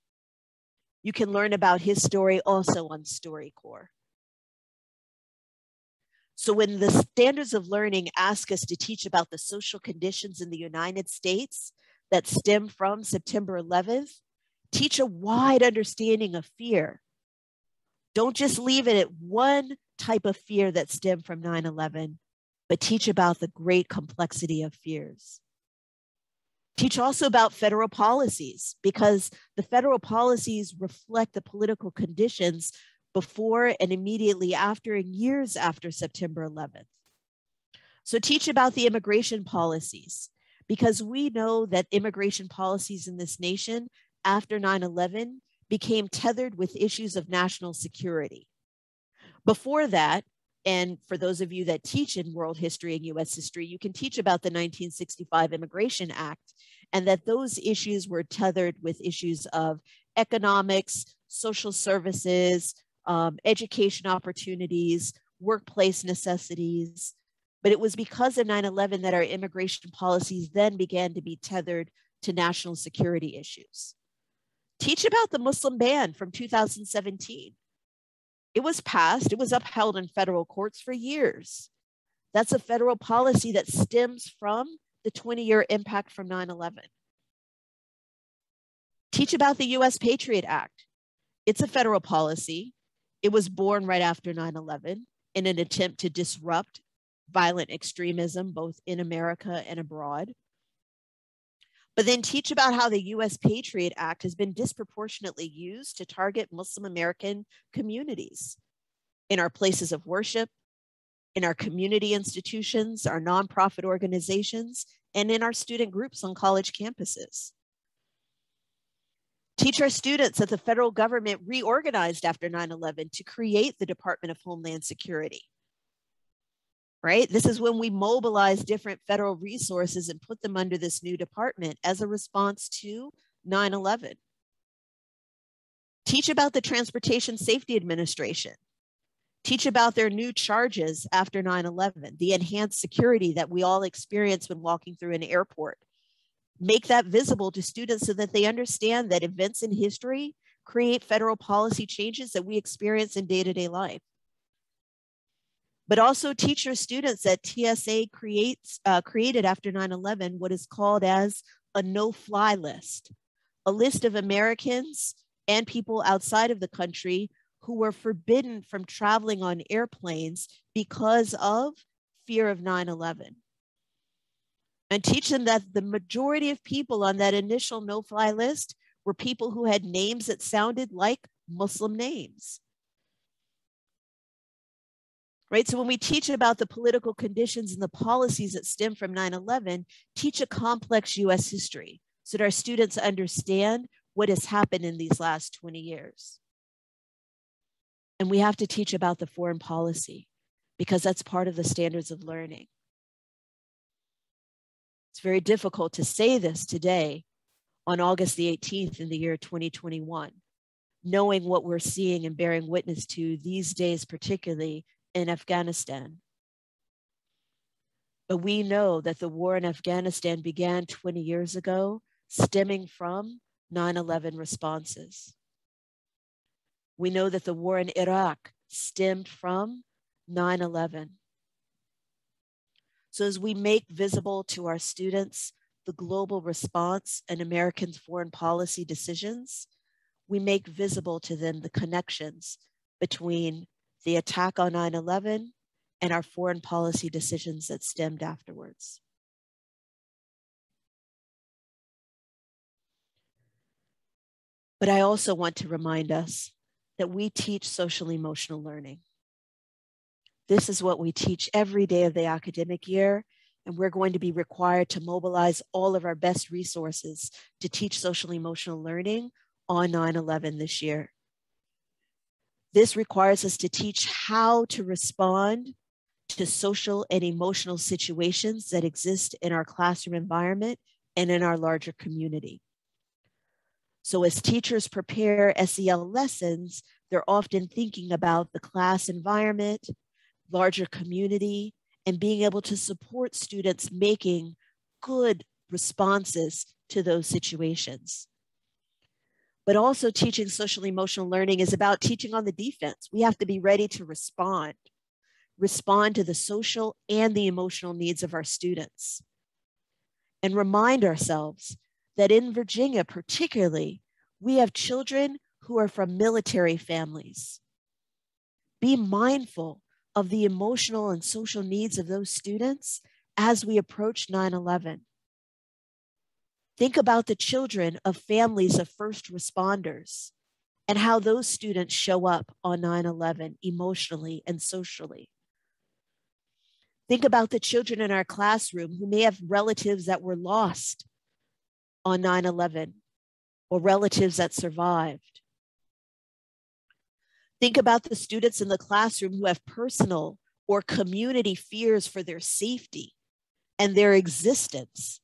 You can learn about his story also on StoryCorps. So when the standards of learning ask us to teach about the social conditions in the United States that stem from September 11th, teach a wide understanding of fear. Don't just leave it at one type of fear that stemmed from 9/11, but teach about the great complexity of fears. Teach also about federal policies, because the federal policies reflect the political conditions before and immediately after and years after September 11th. So teach about the immigration policies, because we know that immigration policies in this nation after 9/11 became tethered with issues of national security. Before that, and for those of you that teach in world history and US history, you can teach about the 1965 Immigration Act, and that those issues were tethered with issues of economics, social services, education opportunities, workplace necessities. But it was because of 9/11 that our immigration policies then began to be tethered to national security issues. Teach about the Muslim ban from 2017. It was passed, it was upheld in federal courts for years. That's a federal policy that stems from the 20-year impact from 9/11. Teach about the US Patriot Act. It's a federal policy. It was born right after 9/11 in an attempt to disrupt violent extremism, both in America and abroad. But then teach about how the US Patriot Act has been disproportionately used to target Muslim American communities in our places of worship, in our community institutions, our nonprofit organizations, and in our student groups on college campuses. Teach our students that the federal government reorganized after 9/11 to create the Department of Homeland Security. Right? This is when we mobilize different federal resources and put them under this new department as a response to 9/11. Teach about the Transportation Safety Administration. Teach about their new charges after 9/11, the enhanced security that we all experience when walking through an airport. Make that visible to students so that they understand that events in history create federal policy changes that we experience in day-to-day life. But also teach your students that TSA created after 9/11 what is called as a no-fly list. a list of Americans and people outside of the country who were forbidden from traveling on airplanes because of fear of 9/11. And teach them that the majority of people on that initial no-fly list were people who had names that sounded like Muslim names. Right? So when we teach about the political conditions and the policies that stem from 9/11, teach a complex US history so that our students understand what has happened in these last 20 years. And we have to teach about the foreign policy because that's part of the standards of learning. It's very difficult to say this today on August the 18th in the year 2021, knowing what we're seeing and bearing witness to these days, particularly in Afghanistan. But we know that the war in Afghanistan began 20 years ago, stemming from 9/11 responses. We know that the war in Iraq stemmed from 9/11. So as we make visible to our students the global response and Americans' foreign policy decisions, we make visible to them the connections between the attack on 9/11 and our foreign policy decisions that stemmed afterwards. But I also want to remind us that we teach social emotional learning. This is what we teach every day of the academic year, and we're going to be required to mobilize all of our best resources to teach social emotional learning on 9/11 this year. This requires us to teach how to respond to social and emotional situations that exist in our classroom environment and in our larger community. So as teachers prepare SEL lessons, they're often thinking about the class environment, larger community, and being able to support students making good responses to those situations. But also teaching social emotional learning is about teaching on the defense. We have to be ready to respond to the social and the emotional needs of our students. And remind ourselves that in Virginia, particularly, we have children who are from military families. Be mindful of the emotional and social needs of those students as we approach 9/11. Think about the children of families of first responders and how those students show up on 9/11 emotionally and socially. Think about the children in our classroom who may have relatives that were lost on 9/11 or relatives that survived. Think about the students in the classroom who have personal or community fears for their safety and their existence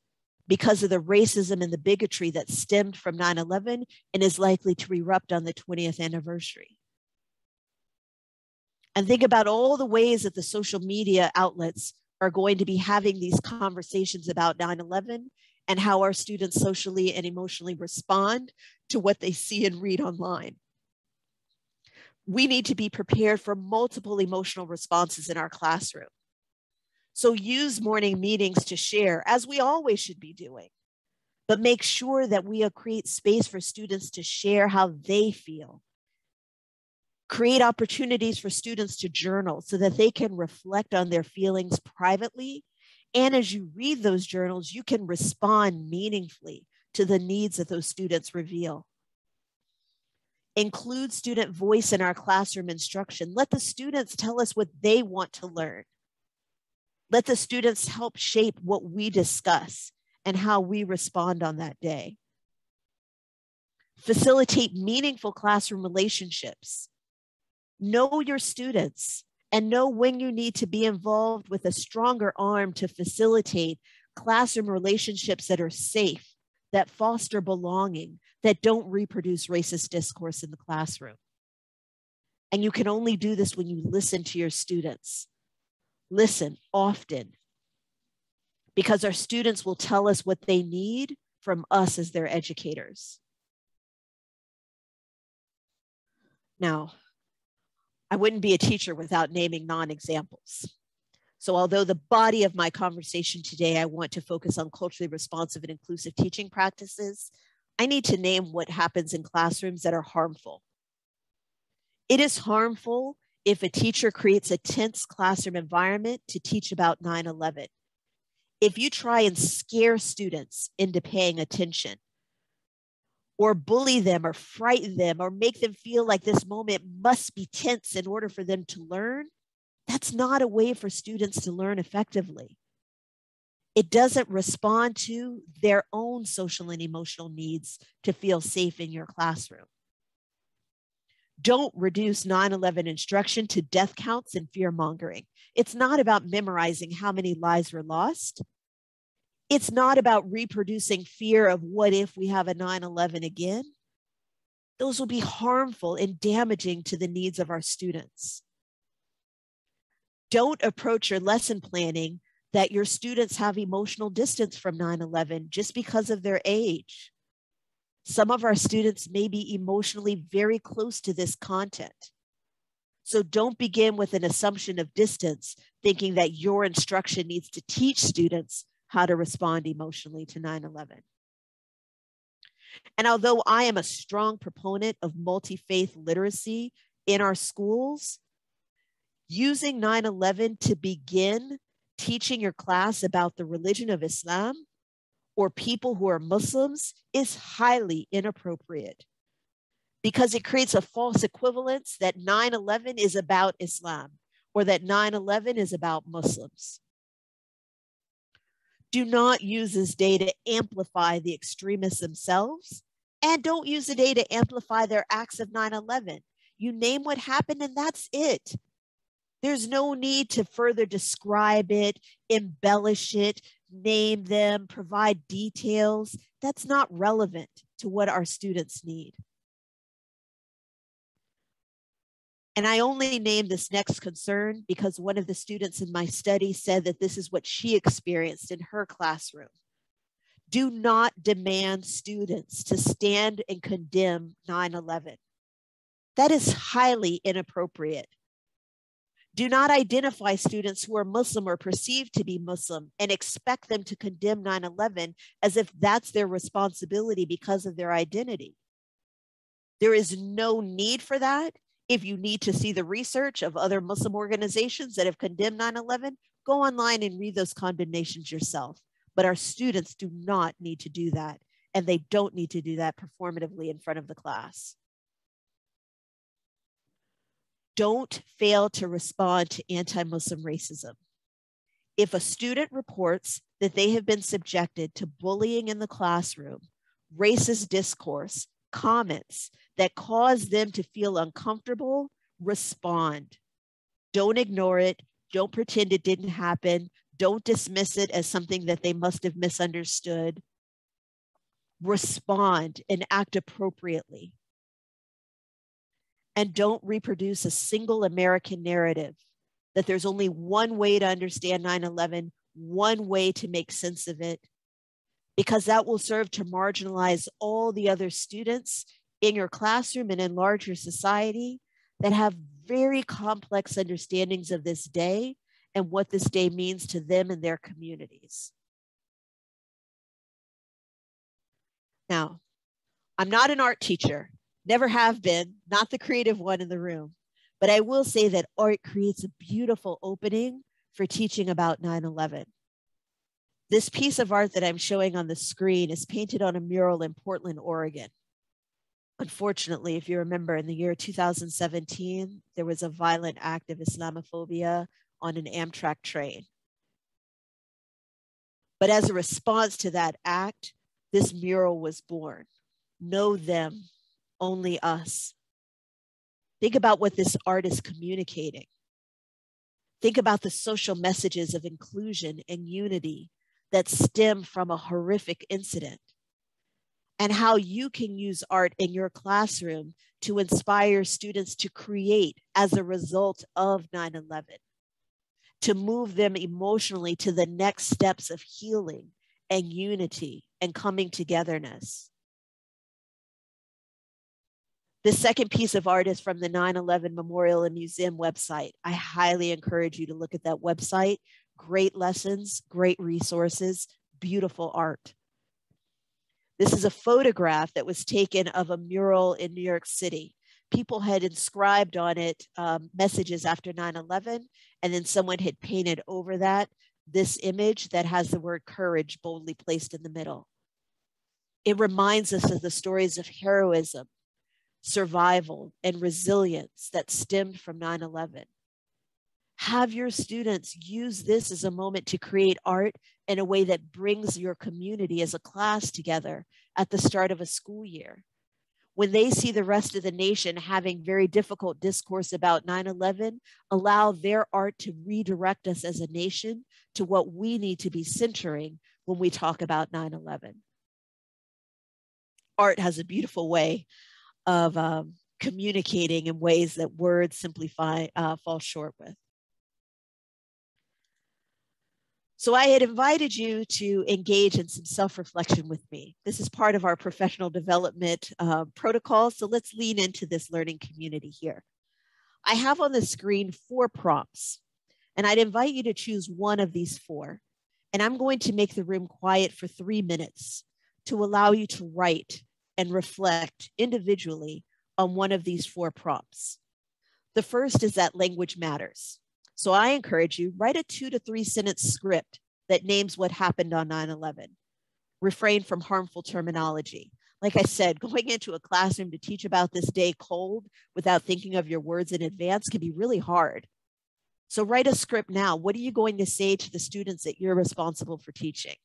because of the racism and the bigotry that stemmed from 9/11 and is likely to erupt on the 20th anniversary. And think about all the ways that the social media outlets are going to be having these conversations about 9/11 and how our students socially and emotionally respond to what they see and read online. We need to be prepared for multiple emotional responses in our classroom. So use morning meetings to share, as we always should be doing, but make sure that we create space for students to share how they feel. Create opportunities for students to journal so that they can reflect on their feelings privately. And as you read those journals, you can respond meaningfully to the needs that those students reveal. Include student voice in our classroom instruction. Let the students tell us what they want to learn. Let the students help shape what we discuss and how we respond on that day. Facilitate meaningful classroom relationships. Know your students and know when you need to be involved with a stronger arm to facilitate classroom relationships that are safe, that foster belonging, that don't reproduce racist discourse in the classroom. And you can only do this when you listen to your students. Listen often, because our students will tell us what they need from us as their educators. Now, I wouldn't be a teacher without naming non-examples. So although the body of my conversation today, I want to focus on culturally responsive and inclusive teaching practices, I need to name what happens in classrooms that are harmful. It is harmful if a teacher creates a tense classroom environment to teach about 9/11. If you try and scare students into paying attention, or bully them or frighten them or make them feel like this moment must be tense in order for them to learn, that's not a way for students to learn effectively. It doesn't respond to their own social and emotional needs to feel safe in your classroom. Don't reduce 9/11 instruction to death counts and fear mongering. It's not about memorizing how many lives were lost. It's not about reproducing fear of what if we have a 9/11 again. Those will be harmful and damaging to the needs of our students. Don't approach your lesson planning that your students have emotional distance from 9/11 just because of their age. Some of our students may be emotionally very close to this content. So don't begin with an assumption of distance, thinking that your instruction needs to teach students how to respond emotionally to 9/11. And although I am a strong proponent of multi-faith literacy in our schools, using 9/11 to begin teaching your class about the religion of Islam or people who are Muslims is highly inappropriate because it creates a false equivalence that 9/11 is about Islam or that 9/11 is about Muslims. Do not use this day to amplify the extremists themselves, and don't use the day to amplify their acts of 9/11. You name what happened and that's it. There's no need to further describe it, embellish it, name them, provide details. That's not relevant to what our students need. And I only named this next concern because one of the students in my study said that this is what she experienced in her classroom. Do not demand students to stand and condemn 9/11. That is highly inappropriate. Do not identify students who are Muslim or perceived to be Muslim and expect them to condemn 9/11 as if that's their responsibility because of their identity. There is no need for that. If you need to see the research of other Muslim organizations that have condemned 9/11, go online and read those condemnations yourself. But our students do not need to do that, and they don't need to do that performatively in front of the class. Don't fail to respond to anti-Muslim racism. If a student reports that they have been subjected to bullying in the classroom, racist discourse, comments that cause them to feel uncomfortable, respond. Don't ignore it. Don't pretend it didn't happen. Don't dismiss it as something that they must have misunderstood. Respond and act appropriately. And don't reproduce a single American narrative that there's only one way to understand 9/11, one way to make sense of it, because that will serve to marginalize all the other students in your classroom and in larger society that have very complex understandings of this day and what this day means to them and their communities. Now, I'm not an art teacher. Never have been, not the creative one in the room. But I will say that art creates a beautiful opening for teaching about 9/11. This piece of art that I'm showing on the screen is painted on a mural in Portland, Oregon. Unfortunately, if you remember, in the year 2017, there was a violent act of Islamophobia on an Amtrak train. But as a response to that act, this mural was born. Know them. Only us. Think about what this art is communicating. Think about the social messages of inclusion and unity that stem from a horrific incident, and how you can use art in your classroom to inspire students to create as a result of 9/11, to move them emotionally to the next steps of healing and unity and coming togetherness. The second piece of art is from the 9/11 Memorial and Museum website. I highly encourage you to look at that website. Great lessons, great resources, beautiful art. This is a photograph that was taken of a mural in New York City. People had inscribed on it messages after 9/11, and then someone had painted over that this image that has the word courage boldly placed in the middle. It reminds us of the stories of heroism, survival, and resilience that stemmed from 9/11. Have your students use this as a moment to create art in a way that brings your community as a class together at the start of a school year. When they see the rest of the nation having very difficult discourse about 9/11, allow their art to redirect us as a nation to what we need to be centering when we talk about 9/11. Art has a beautiful way of communicating in ways that words simply fall short with. So I had invited you to engage in some self-reflection with me. This is part of our professional development protocol, so let's lean into this learning community here. I have on the screen 4 prompts, and I'd invite you to choose one of these 4. And I'm going to make the room quiet for 3 minutes to allow you to write and reflect individually on one of these 4 prompts. The first is that language matters. So I encourage you, write a 2 to 3 sentence script that names what happened on 9/11. Refrain from harmful terminology. Like I said, going into a classroom to teach about this day cold without thinking of your words in advance can be really hard. So write a script now. What are you going to say to the students that you're responsible for teaching?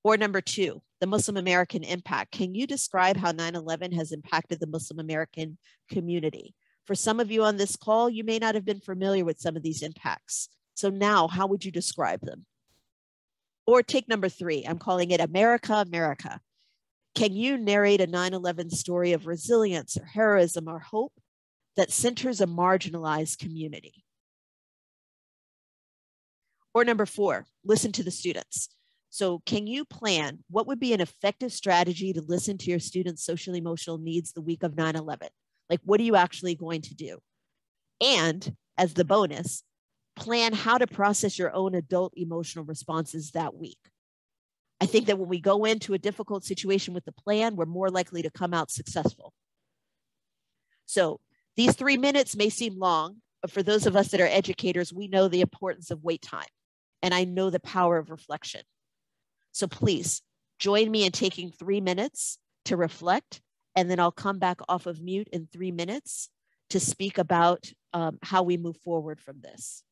Or number 2, the Muslim American impact. Can you describe how 9/11 has impacted the Muslim American community? For some of you on this call, you may not have been familiar with some of these impacts. So now, how would you describe them? Or take number 3, I'm calling it America, America. Can you narrate a 9/11 story of resilience or heroism or hope that centers a marginalized community? Or number 4, listen to the students. So can you plan what would be an effective strategy to listen to your students' social emotional needs the week of 9/11? Like, what are you actually going to do? And as the bonus, plan how to process your own adult emotional responses that week. I think that when we go into a difficult situation with the plan, we're more likely to come out successful. So these 3 minutes may seem long, but for those of us that are educators, we know the importance of wait time. And I know the power of reflection. So please join me in taking 3 minutes to reflect, and then I'll come back off of mute in 3 minutes to speak about how we move forward from this.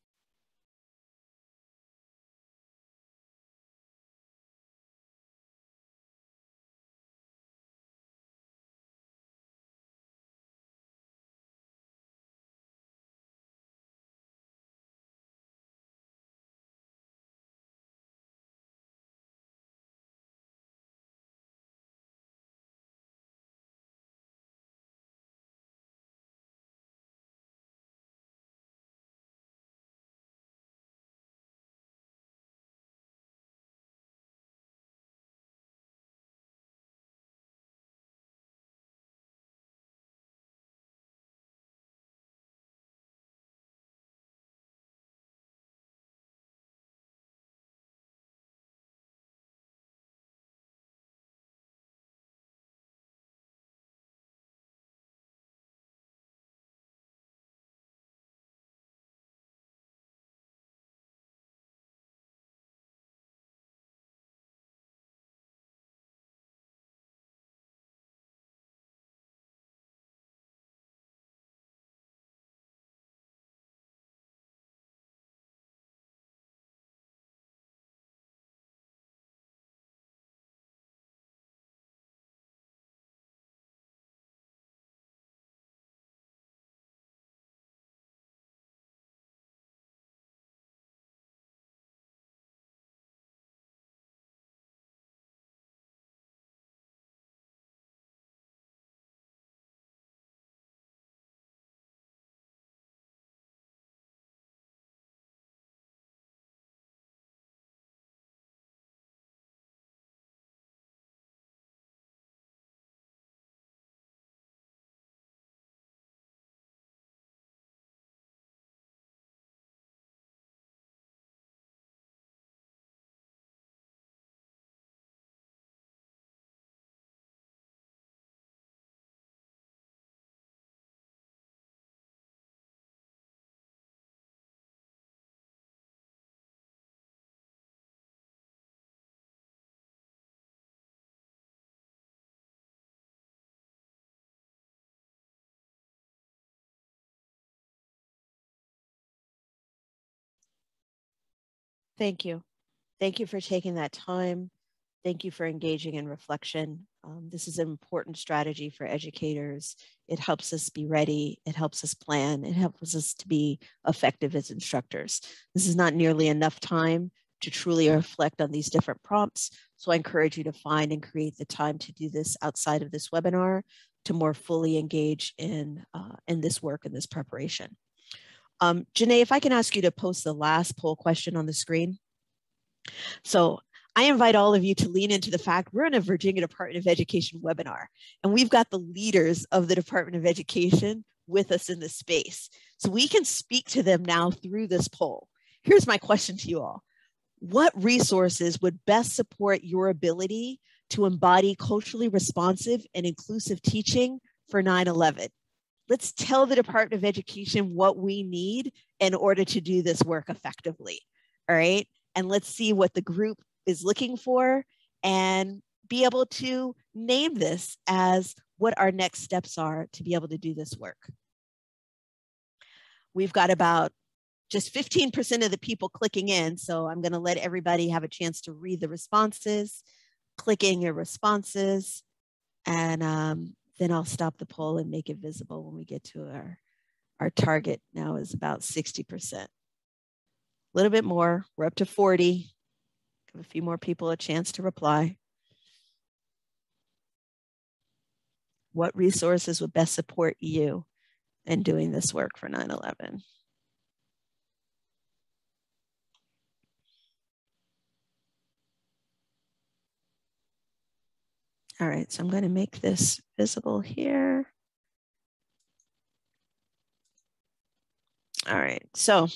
Thank you. Thank you for taking that time. Thank you for engaging in reflection. This is an important strategy for educators. It helps us be ready. It helps us plan. It helps us to be effective as instructors. This is not nearly enough time to truly reflect on these different prompts. So I encourage you to find and create the time to do this outside of this webinar to more fully engage in this work and this preparation. Janae, if I can ask you to post the last poll question on the screen. So I invite all of you to lean into the fact we're in a Virginia Department of Education webinar, and we've got the leaders of the Department of Education with us in this space. So we can speak to them now through this poll. Here's my question to you all. What resources would best support your ability to embody culturally responsive and inclusive teaching for 9/11? Let's tell the Department of Education what we need in order to do this work effectively, all right? And let's see what the group is looking for and be able to name this as what our next steps are to be able to do this work. We've got about just 15% of the people clicking in, so I'm gonna let everybody have a chance to read the responses, click in your responses, and then I'll stop the poll and make it visible when we get to our target now is about 60%. A little bit more, we're up to 40. Give a few more people a chance to reply. What resources would best support you in doing this work for 9/11? All right, so I'm going to make this visible here. All right, so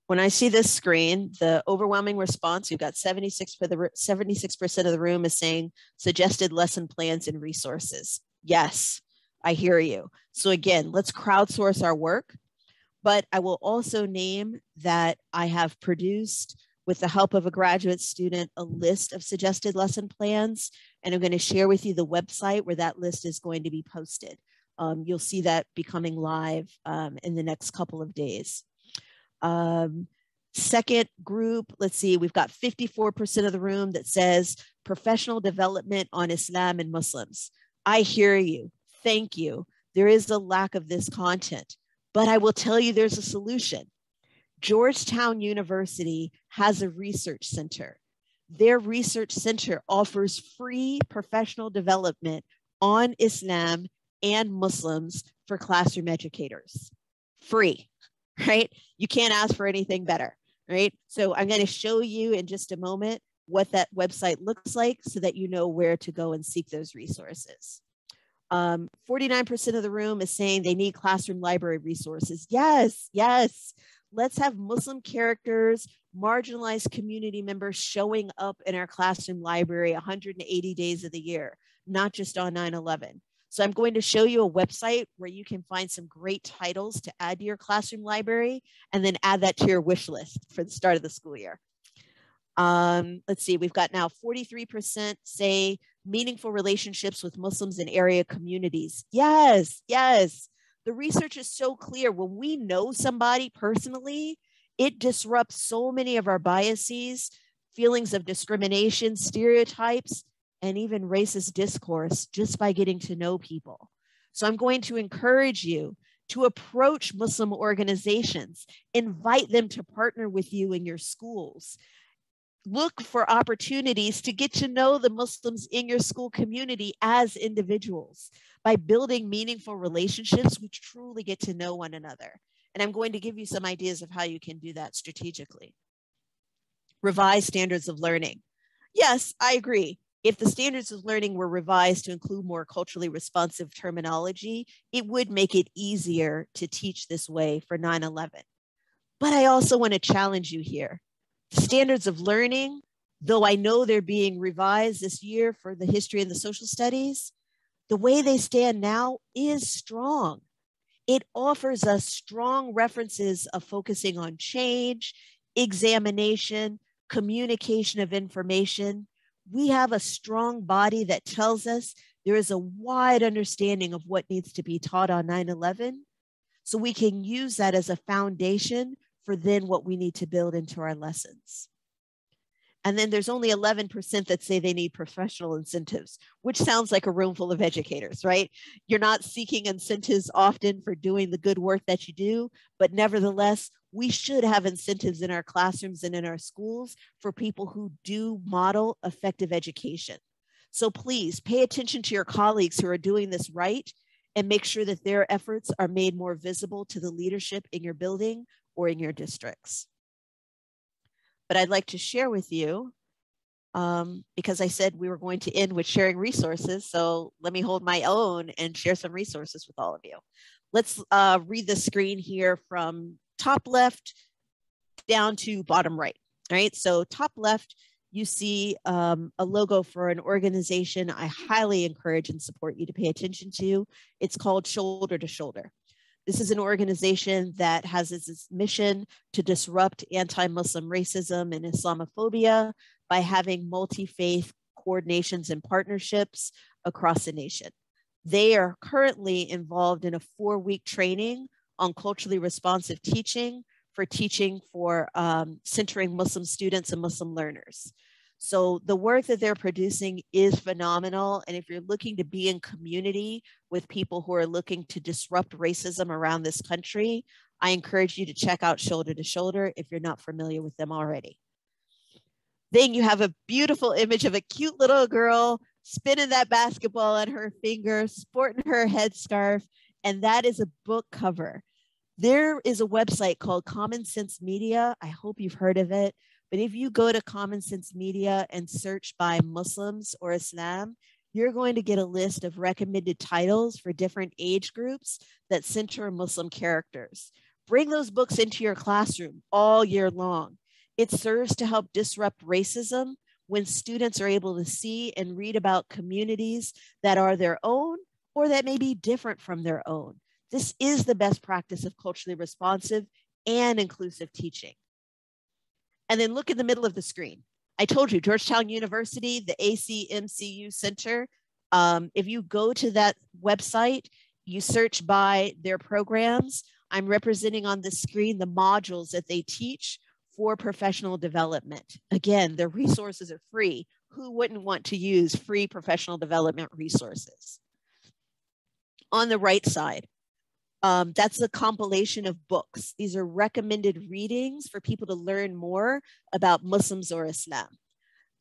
when I see this screen, the overwhelming response, we've got 76% of the room is saying suggested lesson plans and resources. Yes, I hear you. So again, let's crowdsource our work, but I will also name that I have produced, with the help of a graduate student, a list of suggested lesson plans, and I'm going to share with you the website where that list is going to be posted. You'll see that becoming live in the next couple of days. Second group, let's see, we've got 54% of the room that says professional development on Islam and Muslims. I hear you. Thank you. There is a lack of this content, but I will tell you there's a solution. Georgetown University has a research center. Their research center offers free professional development on Islam and Muslims for classroom educators. Free, right? You can't ask for anything better, right? So I'm going to show you in just a moment what that website looks like so that you know where to go and seek those resources. 49% of the room is saying they need classroom library resources. Yes, yes. Let's have Muslim characters, marginalized community members showing up in our classroom library 180 days of the year, not just on 9/11. So I'm going to show you a website where you can find some great titles to add to your classroom library and then add that to your wish list for the start of the school year. Let's see, we've got now 43% say meaningful relationships with Muslims in area communities. Yes, yes. The research is so clear. When we know somebody personally, it disrupts so many of our biases, feelings of discrimination, stereotypes, and even racist discourse just by getting to know people. So I'm going to encourage you to approach Muslim organizations, invite them to partner with you in your schools. Look for opportunities to get to know the Muslims in your school community as individuals. By building meaningful relationships, we truly get to know one another. And I'm going to give you some ideas of how you can do that strategically. Revise standards of learning. Yes, I agree. If the standards of learning were revised to include more culturally responsive terminology, it would make it easier to teach this way for 9/11. But I also want to challenge you here. Standards of learning, though I know they're being revised this year for the history and the social studies, the way they stand now is strong. It offers us strong references of focusing on change, examination, communication of information. We have a strong body that tells us there is a wide understanding of what needs to be taught on 9/11. So we can use that as a foundation for then what we need to build into our lessons. And then there's only 11% that say they need professional incentives, which sounds like a room full of educators, right? You're not seeking incentives often for doing the good work that you do, but nevertheless, we should have incentives in our classrooms and in our schools for people who do model effective education. So please pay attention to your colleagues who are doing this right and make sure that their efforts are made more visible to the leadership in your building or in your districts. But I'd like to share with you, because I said we were going to end with sharing resources, so let me hold my own and share some resources with all of you. Let's read the screen here from top left down to bottom right, right? So top left, you see a logo for an organization I highly encourage and support you to pay attention to. It's called Shoulder to Shoulder. This is an organization that has its mission to disrupt anti-Muslim racism and Islamophobia by having multi-faith coordinations and partnerships across the nation. They are currently involved in a 4-week training on culturally responsive teaching for centering Muslim students and Muslim learners. So the work that they're producing is phenomenal. And if you're looking to be in community with people who are looking to disrupt racism around this country, I encourage you to check out Shoulder to Shoulder if you're not familiar with them already. Then you have a beautiful image of a cute little girl spinning that basketball on her finger, sporting her headscarf, and that is a book cover. There is a website called Common Sense Media. I hope you've heard of it. But if you go to Common Sense Media and search by Muslims or Islam, you're going to get a list of recommended titles for different age groups that center Muslim characters. Bring those books into your classroom all year long. It serves to help disrupt racism when students are able to see and read about communities that are their own or that may be different from their own. This is the best practice of culturally responsive and inclusive teaching. And then look in the middle of the screen. I told you, Georgetown University, the ACMCU Center, if you go to that website, you search by their programs, I'm representing on the screen the modules that they teach for professional development. Again, their resources are free. Who wouldn't want to use free professional development resources? On the right side, that's a compilation of books. These are recommended readings for people to learn more about Muslims or Islam.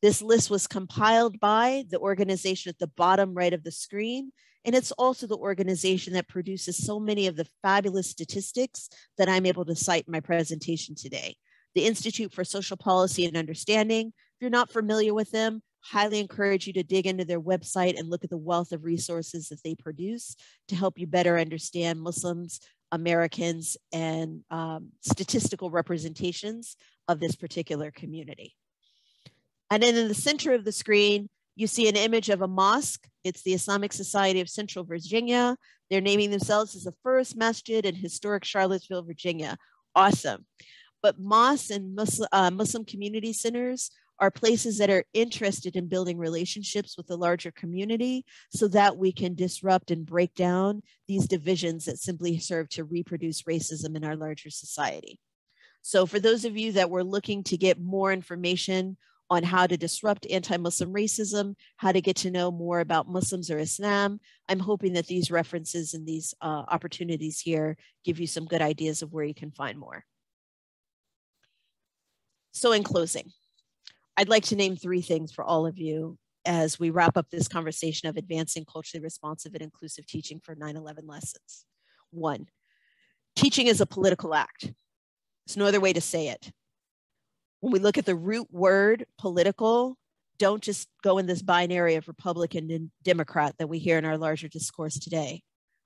This list was compiled by the organization at the bottom right of the screen, and it's also the organization that produces so many of the fabulous statistics that I'm able to cite in my presentation today. The Institute for Social Policy and Understanding. If you're not familiar with them, highly encourage you to dig into their website and look at the wealth of resources that they produce to help you better understand Muslims, Americans, and statistical representations of this particular community. And then in the center of the screen, you see an image of a mosque. It's the Islamic Society of Central Virginia. They're naming themselves as the first masjid in historic Charlottesville, Virginia. Awesome. But mosques and Muslim community centers are places that are interested in building relationships with the larger community so that we can disrupt and break down these divisions that simply serve to reproduce racism in our larger society. So for those of you that were looking to get more information on how to disrupt anti-Muslim racism, how to get to know more about Muslims or Islam, I'm hoping that these references and these opportunities here give you some good ideas of where you can find more. So in closing, I'd like to name 3 things for all of you as we wrap up this conversation of advancing culturally responsive and inclusive teaching for 9/11 lessons. 1, teaching is a political act. There's no other way to say it. When we look at the root word political, don't just go in this binary of Republican and Democrat that we hear in our larger discourse today.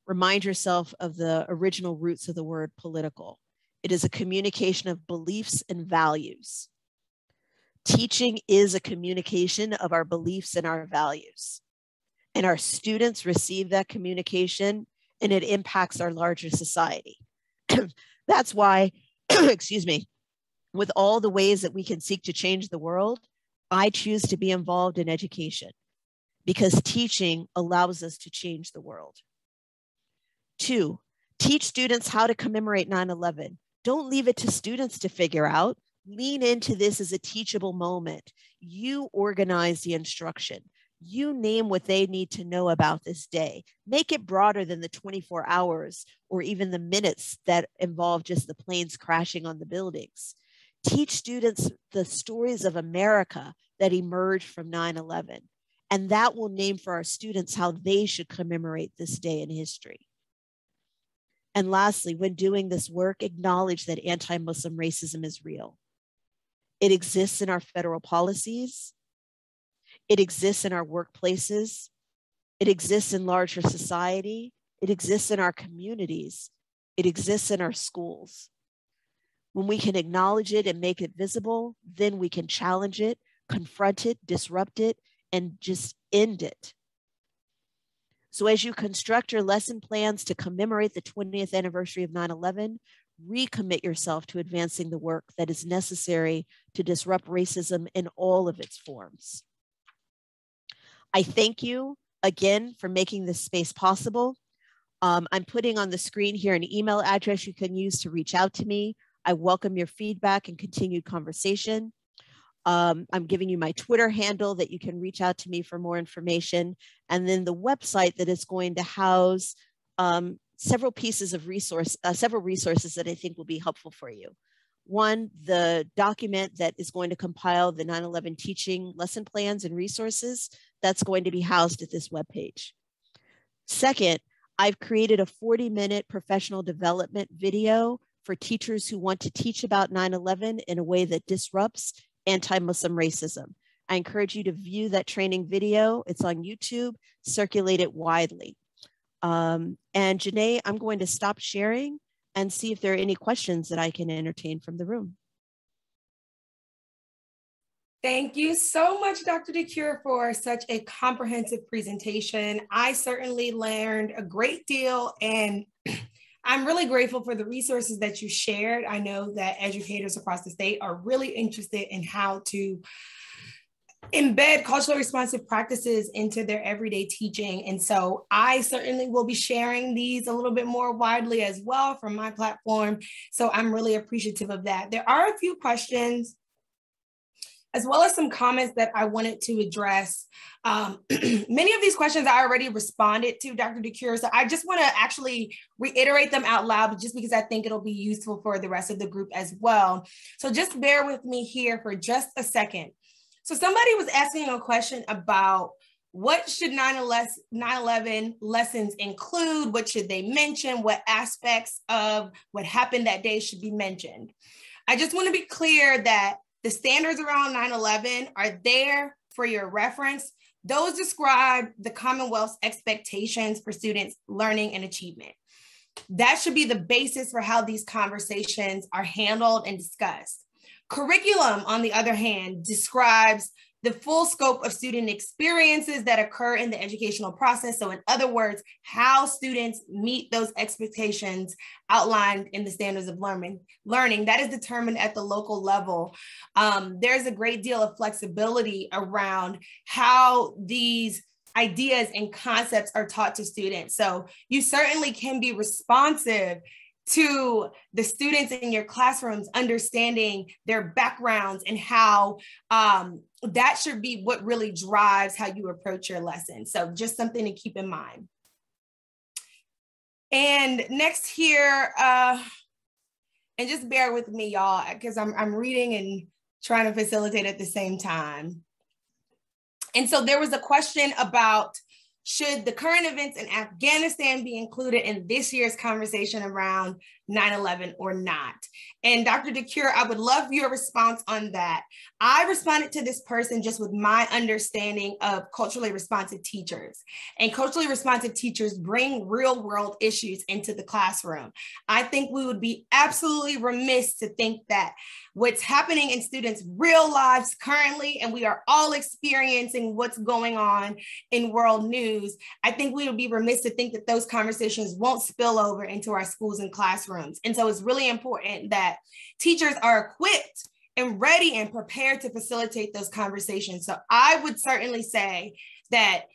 Remind yourself of the original roots of the word political. It is a communication of beliefs and values. Teaching is a communication of our beliefs and our values. And our students receive that communication and it impacts our larger society. That's why, excuse me, with all the ways that we can seek to change the world, I choose to be involved in education because teaching allows us to change the world. 2, teach students how to commemorate 9/11. Don't leave it to students to figure out. Lean into this as a teachable moment. You organize the instruction. You name what they need to know about this day. Make it broader than the 24 hours or even the minutes that involve just the planes crashing on the buildings. Teach students the stories of America that emerged from 9/11. And that will name for our students how they should commemorate this day in history. And lastly, when doing this work, acknowledge that anti-Muslim racism is real. It exists in our federal policies. It exists in our workplaces. It exists in larger society. It exists in our communities. It exists in our schools. When we can acknowledge it and make it visible, then we can challenge it, confront it, disrupt it, and just end it. So as you construct your lesson plans to commemorate the 20th anniversary of 9/11, recommit yourself to advancing the work that is necessary to disrupt racism in all of its forms. I thank you again for making this space possible. I'm putting on the screen here an email address you can use to reach out to me. I welcome your feedback and continued conversation. I'm giving you my Twitter handle that you can reach out to me for more information. And then the website that is going to house several resources that I think will be helpful for you. One, the document that is going to compile the 9/11 teaching lesson plans and resources that's going to be housed at this webpage. Second, I've created a 40-minute professional development video for teachers who want to teach about 9/11 in a way that disrupts anti-Muslim racism. I encourage you to view that training video. It's on YouTube, circulate it widely. And Janae, I'm going to stop sharing and see if there are any questions that I can entertain from the room. Thank you so much, Dr. DeCure, for such a comprehensive presentation. I certainly learned a great deal, and I'm really grateful for the resources that you shared. I know that educators across the state are really interested in how to embed culturally responsive practices into their everyday teaching. And so I certainly will be sharing these a little bit more widely as well from my platform. So I'm really appreciative of that. There are a few questions, as well as some comments that I wanted to address. Many of these questions I already responded to, Dr. DeCure, so I just want to actually reiterate them out loud, just because I think it'll be useful for the rest of the group as well. So just bear with me here for just a second. So somebody was asking a question about what should 9/11 lessons include? What should they mention? What aspects of what happened that day should be mentioned? I just want to be clear that the standards around 9/11 are there for your reference. Those describe the Commonwealth's expectations for students' learning and achievement. That should be the basis for how these conversations are handled and discussed. Curriculum, on the other hand, describes the full scope of student experiences that occur in the educational process. So in other words, how students meet those expectations outlined in the standards of learning. That is determined at the local level. There's a great deal of flexibility around how these ideas and concepts are taught to students. So you certainly can be responsive to the students in your classrooms, understanding their backgrounds and how that should be what really drives how you approach your lesson. So just something to keep in mind. And next here, and just bear with me, y'all, because I'm reading and trying to facilitate at the same time. And so there was a question about, should the current events in Afghanistan be included in this year's conversation around 9/11 or not? And Dr. DeCure, I would love your response on that. I responded to this person just with my understanding of culturally responsive teachers. And culturally responsive teachers bring real world issues into the classroom. I think we would be absolutely remiss to think that what's happening in students' real lives currently, and we are all experiencing what's going on in world news, I think we would be remiss to think that those conversations won't spill over into our schools and classrooms. And so it's really important that teachers are equipped and ready and prepared to facilitate those conversations. So I would certainly say that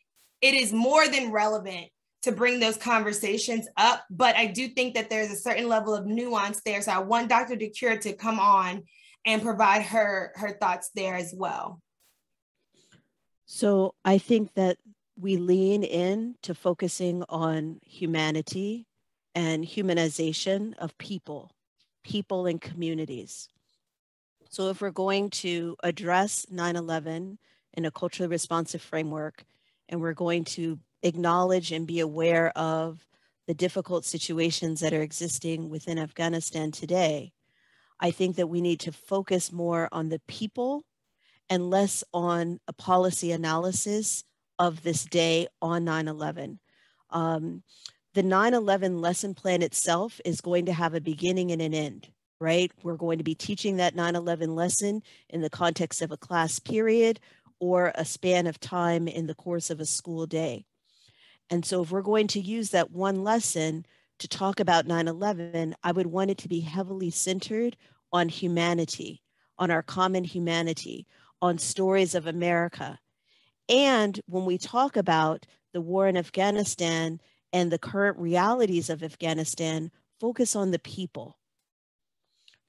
it is more than relevant to bring those conversations up, but I do think that there's a certain level of nuance there. So I want Dr. DeCure to come on and provide her thoughts there as well. So I think that we lean in to focusing on humanity and humanization of people and communities. So if we're going to address 9/11 in a culturally responsive framework, and we're going to acknowledge and be aware of the difficult situations that are existing within Afghanistan today, I think that we need to focus more on the people and less on a policy analysis of this day on 9/11. The 9/11 lesson plan itself is going to have a beginning and an end, right? We're going to be teaching that 9/11 lesson in the context of a class period or a span of time in the course of a school day. And so if we're going to use that one lesson to talk about 9/11, I would want it to be heavily centered on humanity, on our common humanity, on stories of America. And when we talk about the war in Afghanistan and the current realities of Afghanistan, focus on the people.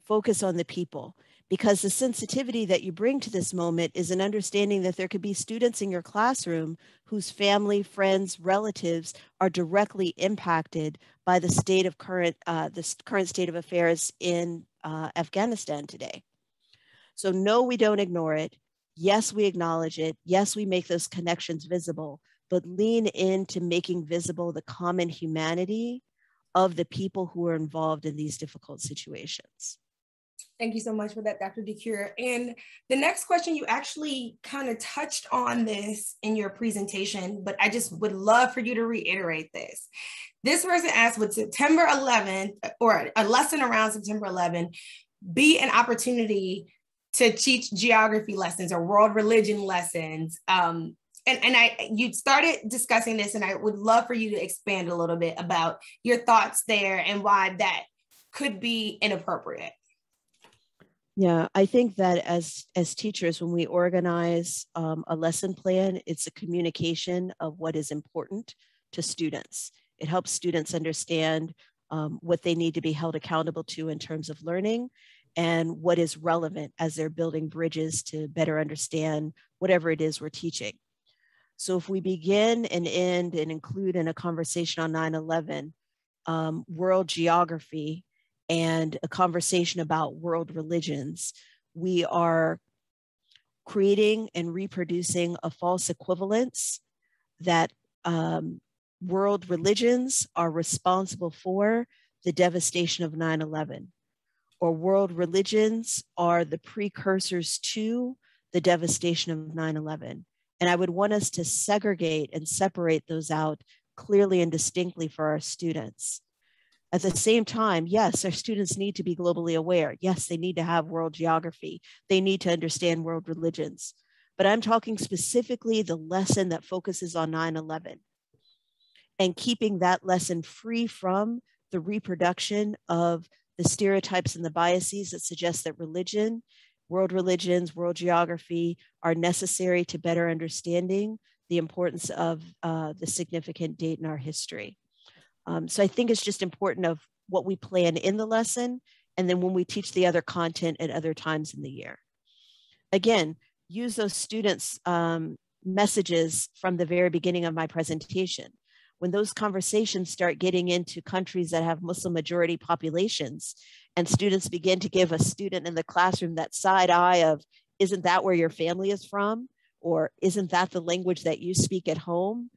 Focus on the people, because the sensitivity that you bring to this moment is an understanding that there could be students in your classroom whose family, friends, relatives are directly impacted by the state of current state of affairs in Afghanistan today. So no, we don't ignore it. Yes, we acknowledge it. Yes, we make those connections visible, but lean into making visible the common humanity of the people who are involved in these difficult situations. Thank you so much for that, Dr. DeCure. And the next question, you actually kind of touched on this in your presentation, but I just would love for you to reiterate this. This person asked, would September 11th or a lesson around September 11th be an opportunity to teach geography lessons or world religion lessons? You started discussing this, and I would love for you to expand a little bit about your thoughts there and why that could be inappropriate. Yeah, I think that as teachers, when we organize a lesson plan, it's a communication of what is important to students. It helps students understand what they need to be held accountable to in terms of learning and what is relevant as they're building bridges to better understand whatever it is we're teaching. So if we begin and end and include in a conversation on 9/11, world geography and a conversation about world religions, we are creating and reproducing a false equivalence that world religions are responsible for the devastation of 9/11, or world religions are the precursors to the devastation of 9/11. And I would want us to segregate and separate those out clearly and distinctly for our students. At the same time, yes, our students need to be globally aware. Yes, they need to have world geography. They need to understand world religions. But I'm talking specifically the lesson that focuses on 9/11 and keeping that lesson free from the reproduction of the stereotypes and the biases that suggest that religion, world religions, world geography are necessary to better understanding the importance of the significant date in our history. So I think it's just important of what we plan in the lesson, and then when we teach the other content at other times in the year. Again, use those students' messages from the very beginning of my presentation. When those conversations start getting into countries that have Muslim majority populations, and students begin to give a student in the classroom that side eye of, isn't that where your family is from? Or isn't that the language that you speak at home?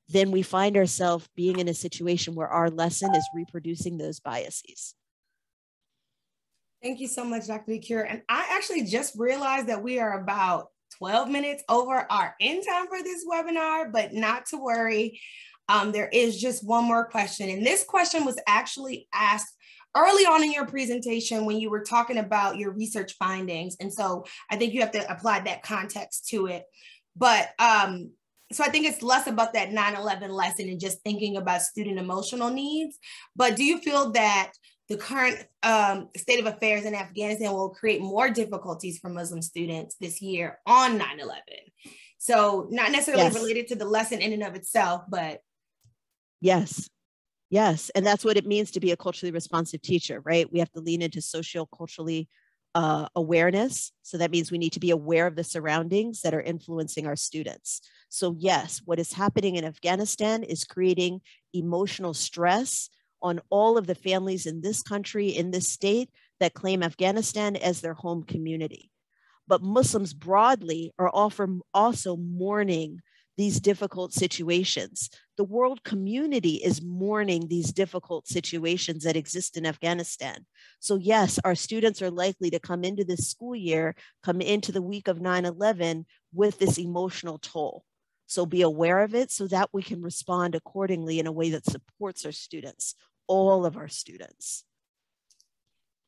Then we find ourselves being in a situation where our lesson is reproducing those biases. Thank you so much, Dr. DeCure. And I actually just realized that we are about 12 minutes over our end time for this webinar, but not to worry. There is just one more question. And this question was actually asked early on in your presentation when you were talking about your research findings. And so I think you have to apply that context to it. But so I think it's less about that 9/11 lesson and just thinking about student emotional needs. But do you feel that the current state of affairs in Afghanistan will create more difficulties for Muslim students this year on 9/11? So not necessarily related to the lesson in and of itself, but. Yes. And that's what it means to be a culturally responsive teacher, right? We have to lean into socio-culturally awareness. So that means we need to be aware of the surroundings that are influencing our students. So yes, what is happening in Afghanistan is creating emotional stress on all of the families in this country, in this state, that claim Afghanistan as their home community. But Muslims broadly are also mourning these difficult situations. The world community is mourning these difficult situations that exist in Afghanistan. So yes, our students are likely to come into this school year, come into the week of 9/11 with this emotional toll. So be aware of it so that we can respond accordingly in a way that supports our students, all of our students.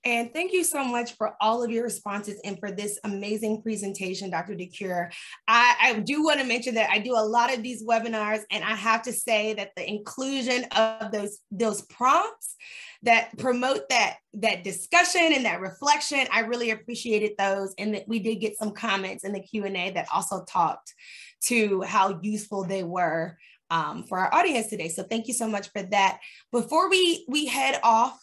And thank you so much for all of your responses and for this amazing presentation, Dr. DeCure. I do want to mention that I do a lot of these webinars, and I have to say that the inclusion of those prompts that promote that discussion and that reflection, I really appreciated those. And that we did get some comments in the Q&A that also talked to how useful they were for our audience today. So thank you so much for that. Before we head off,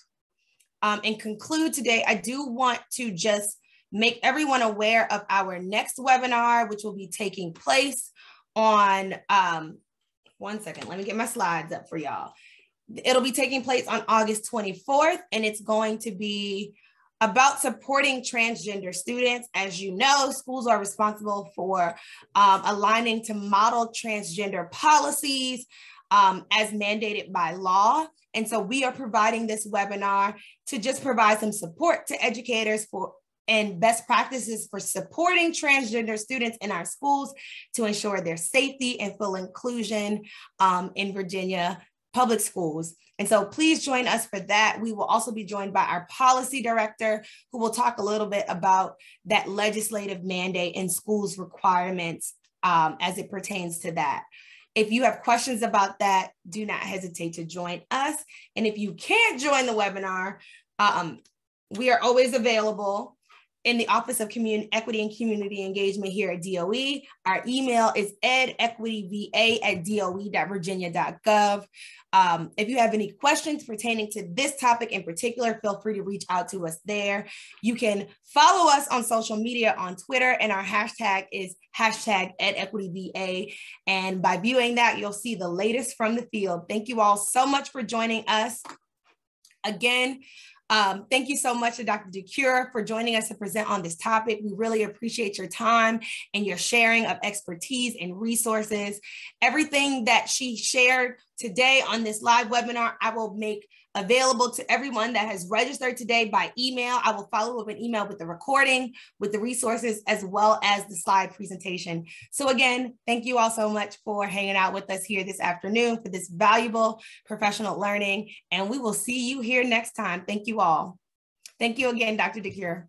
and conclude today, I do want to just make everyone aware of our next webinar, which will be taking place on, one second, let me get my slides up for y'all. It'll be taking place on August 24th, and it's going to be about supporting transgender students. As you know, schools are responsible for aligning to model transgender policies as mandated by law. And so we are providing this webinar to just provide some support to educators and best practices for supporting transgender students in our schools to ensure their safety and full inclusion in Virginia public schools. And so please join us for that. We will also be joined by our policy director, who will talk a little bit about that legislative mandate and schools requirements as it pertains to that. If you have questions about that, do not hesitate to join us. And if you can't join the webinar, we are always available in the Office of Equity and Community Engagement here at DOE. Our email is edequityva@doe.virginia.gov. If you have any questions pertaining to this topic in particular, feel free to reach out to us there. You can follow us on social media on Twitter, and our hashtag is #EdEquityVA. And by viewing that, you'll see the latest from the field. Thank you all so much for joining us. Again, thank you so much to Dr. DeCure for joining us to present on this topic. We really appreciate your time and your sharing of expertise and resources. Everything that she shared today on this live webinar, I will make available to everyone that has registered today by email. I will follow up an email with the recording, with the resources, as well as the slide presentation. So again, thank you all so much for hanging out with us here this afternoon for this valuable professional learning. And we will see you here next time. Thank you all. Thank you again, Dr. DeCure.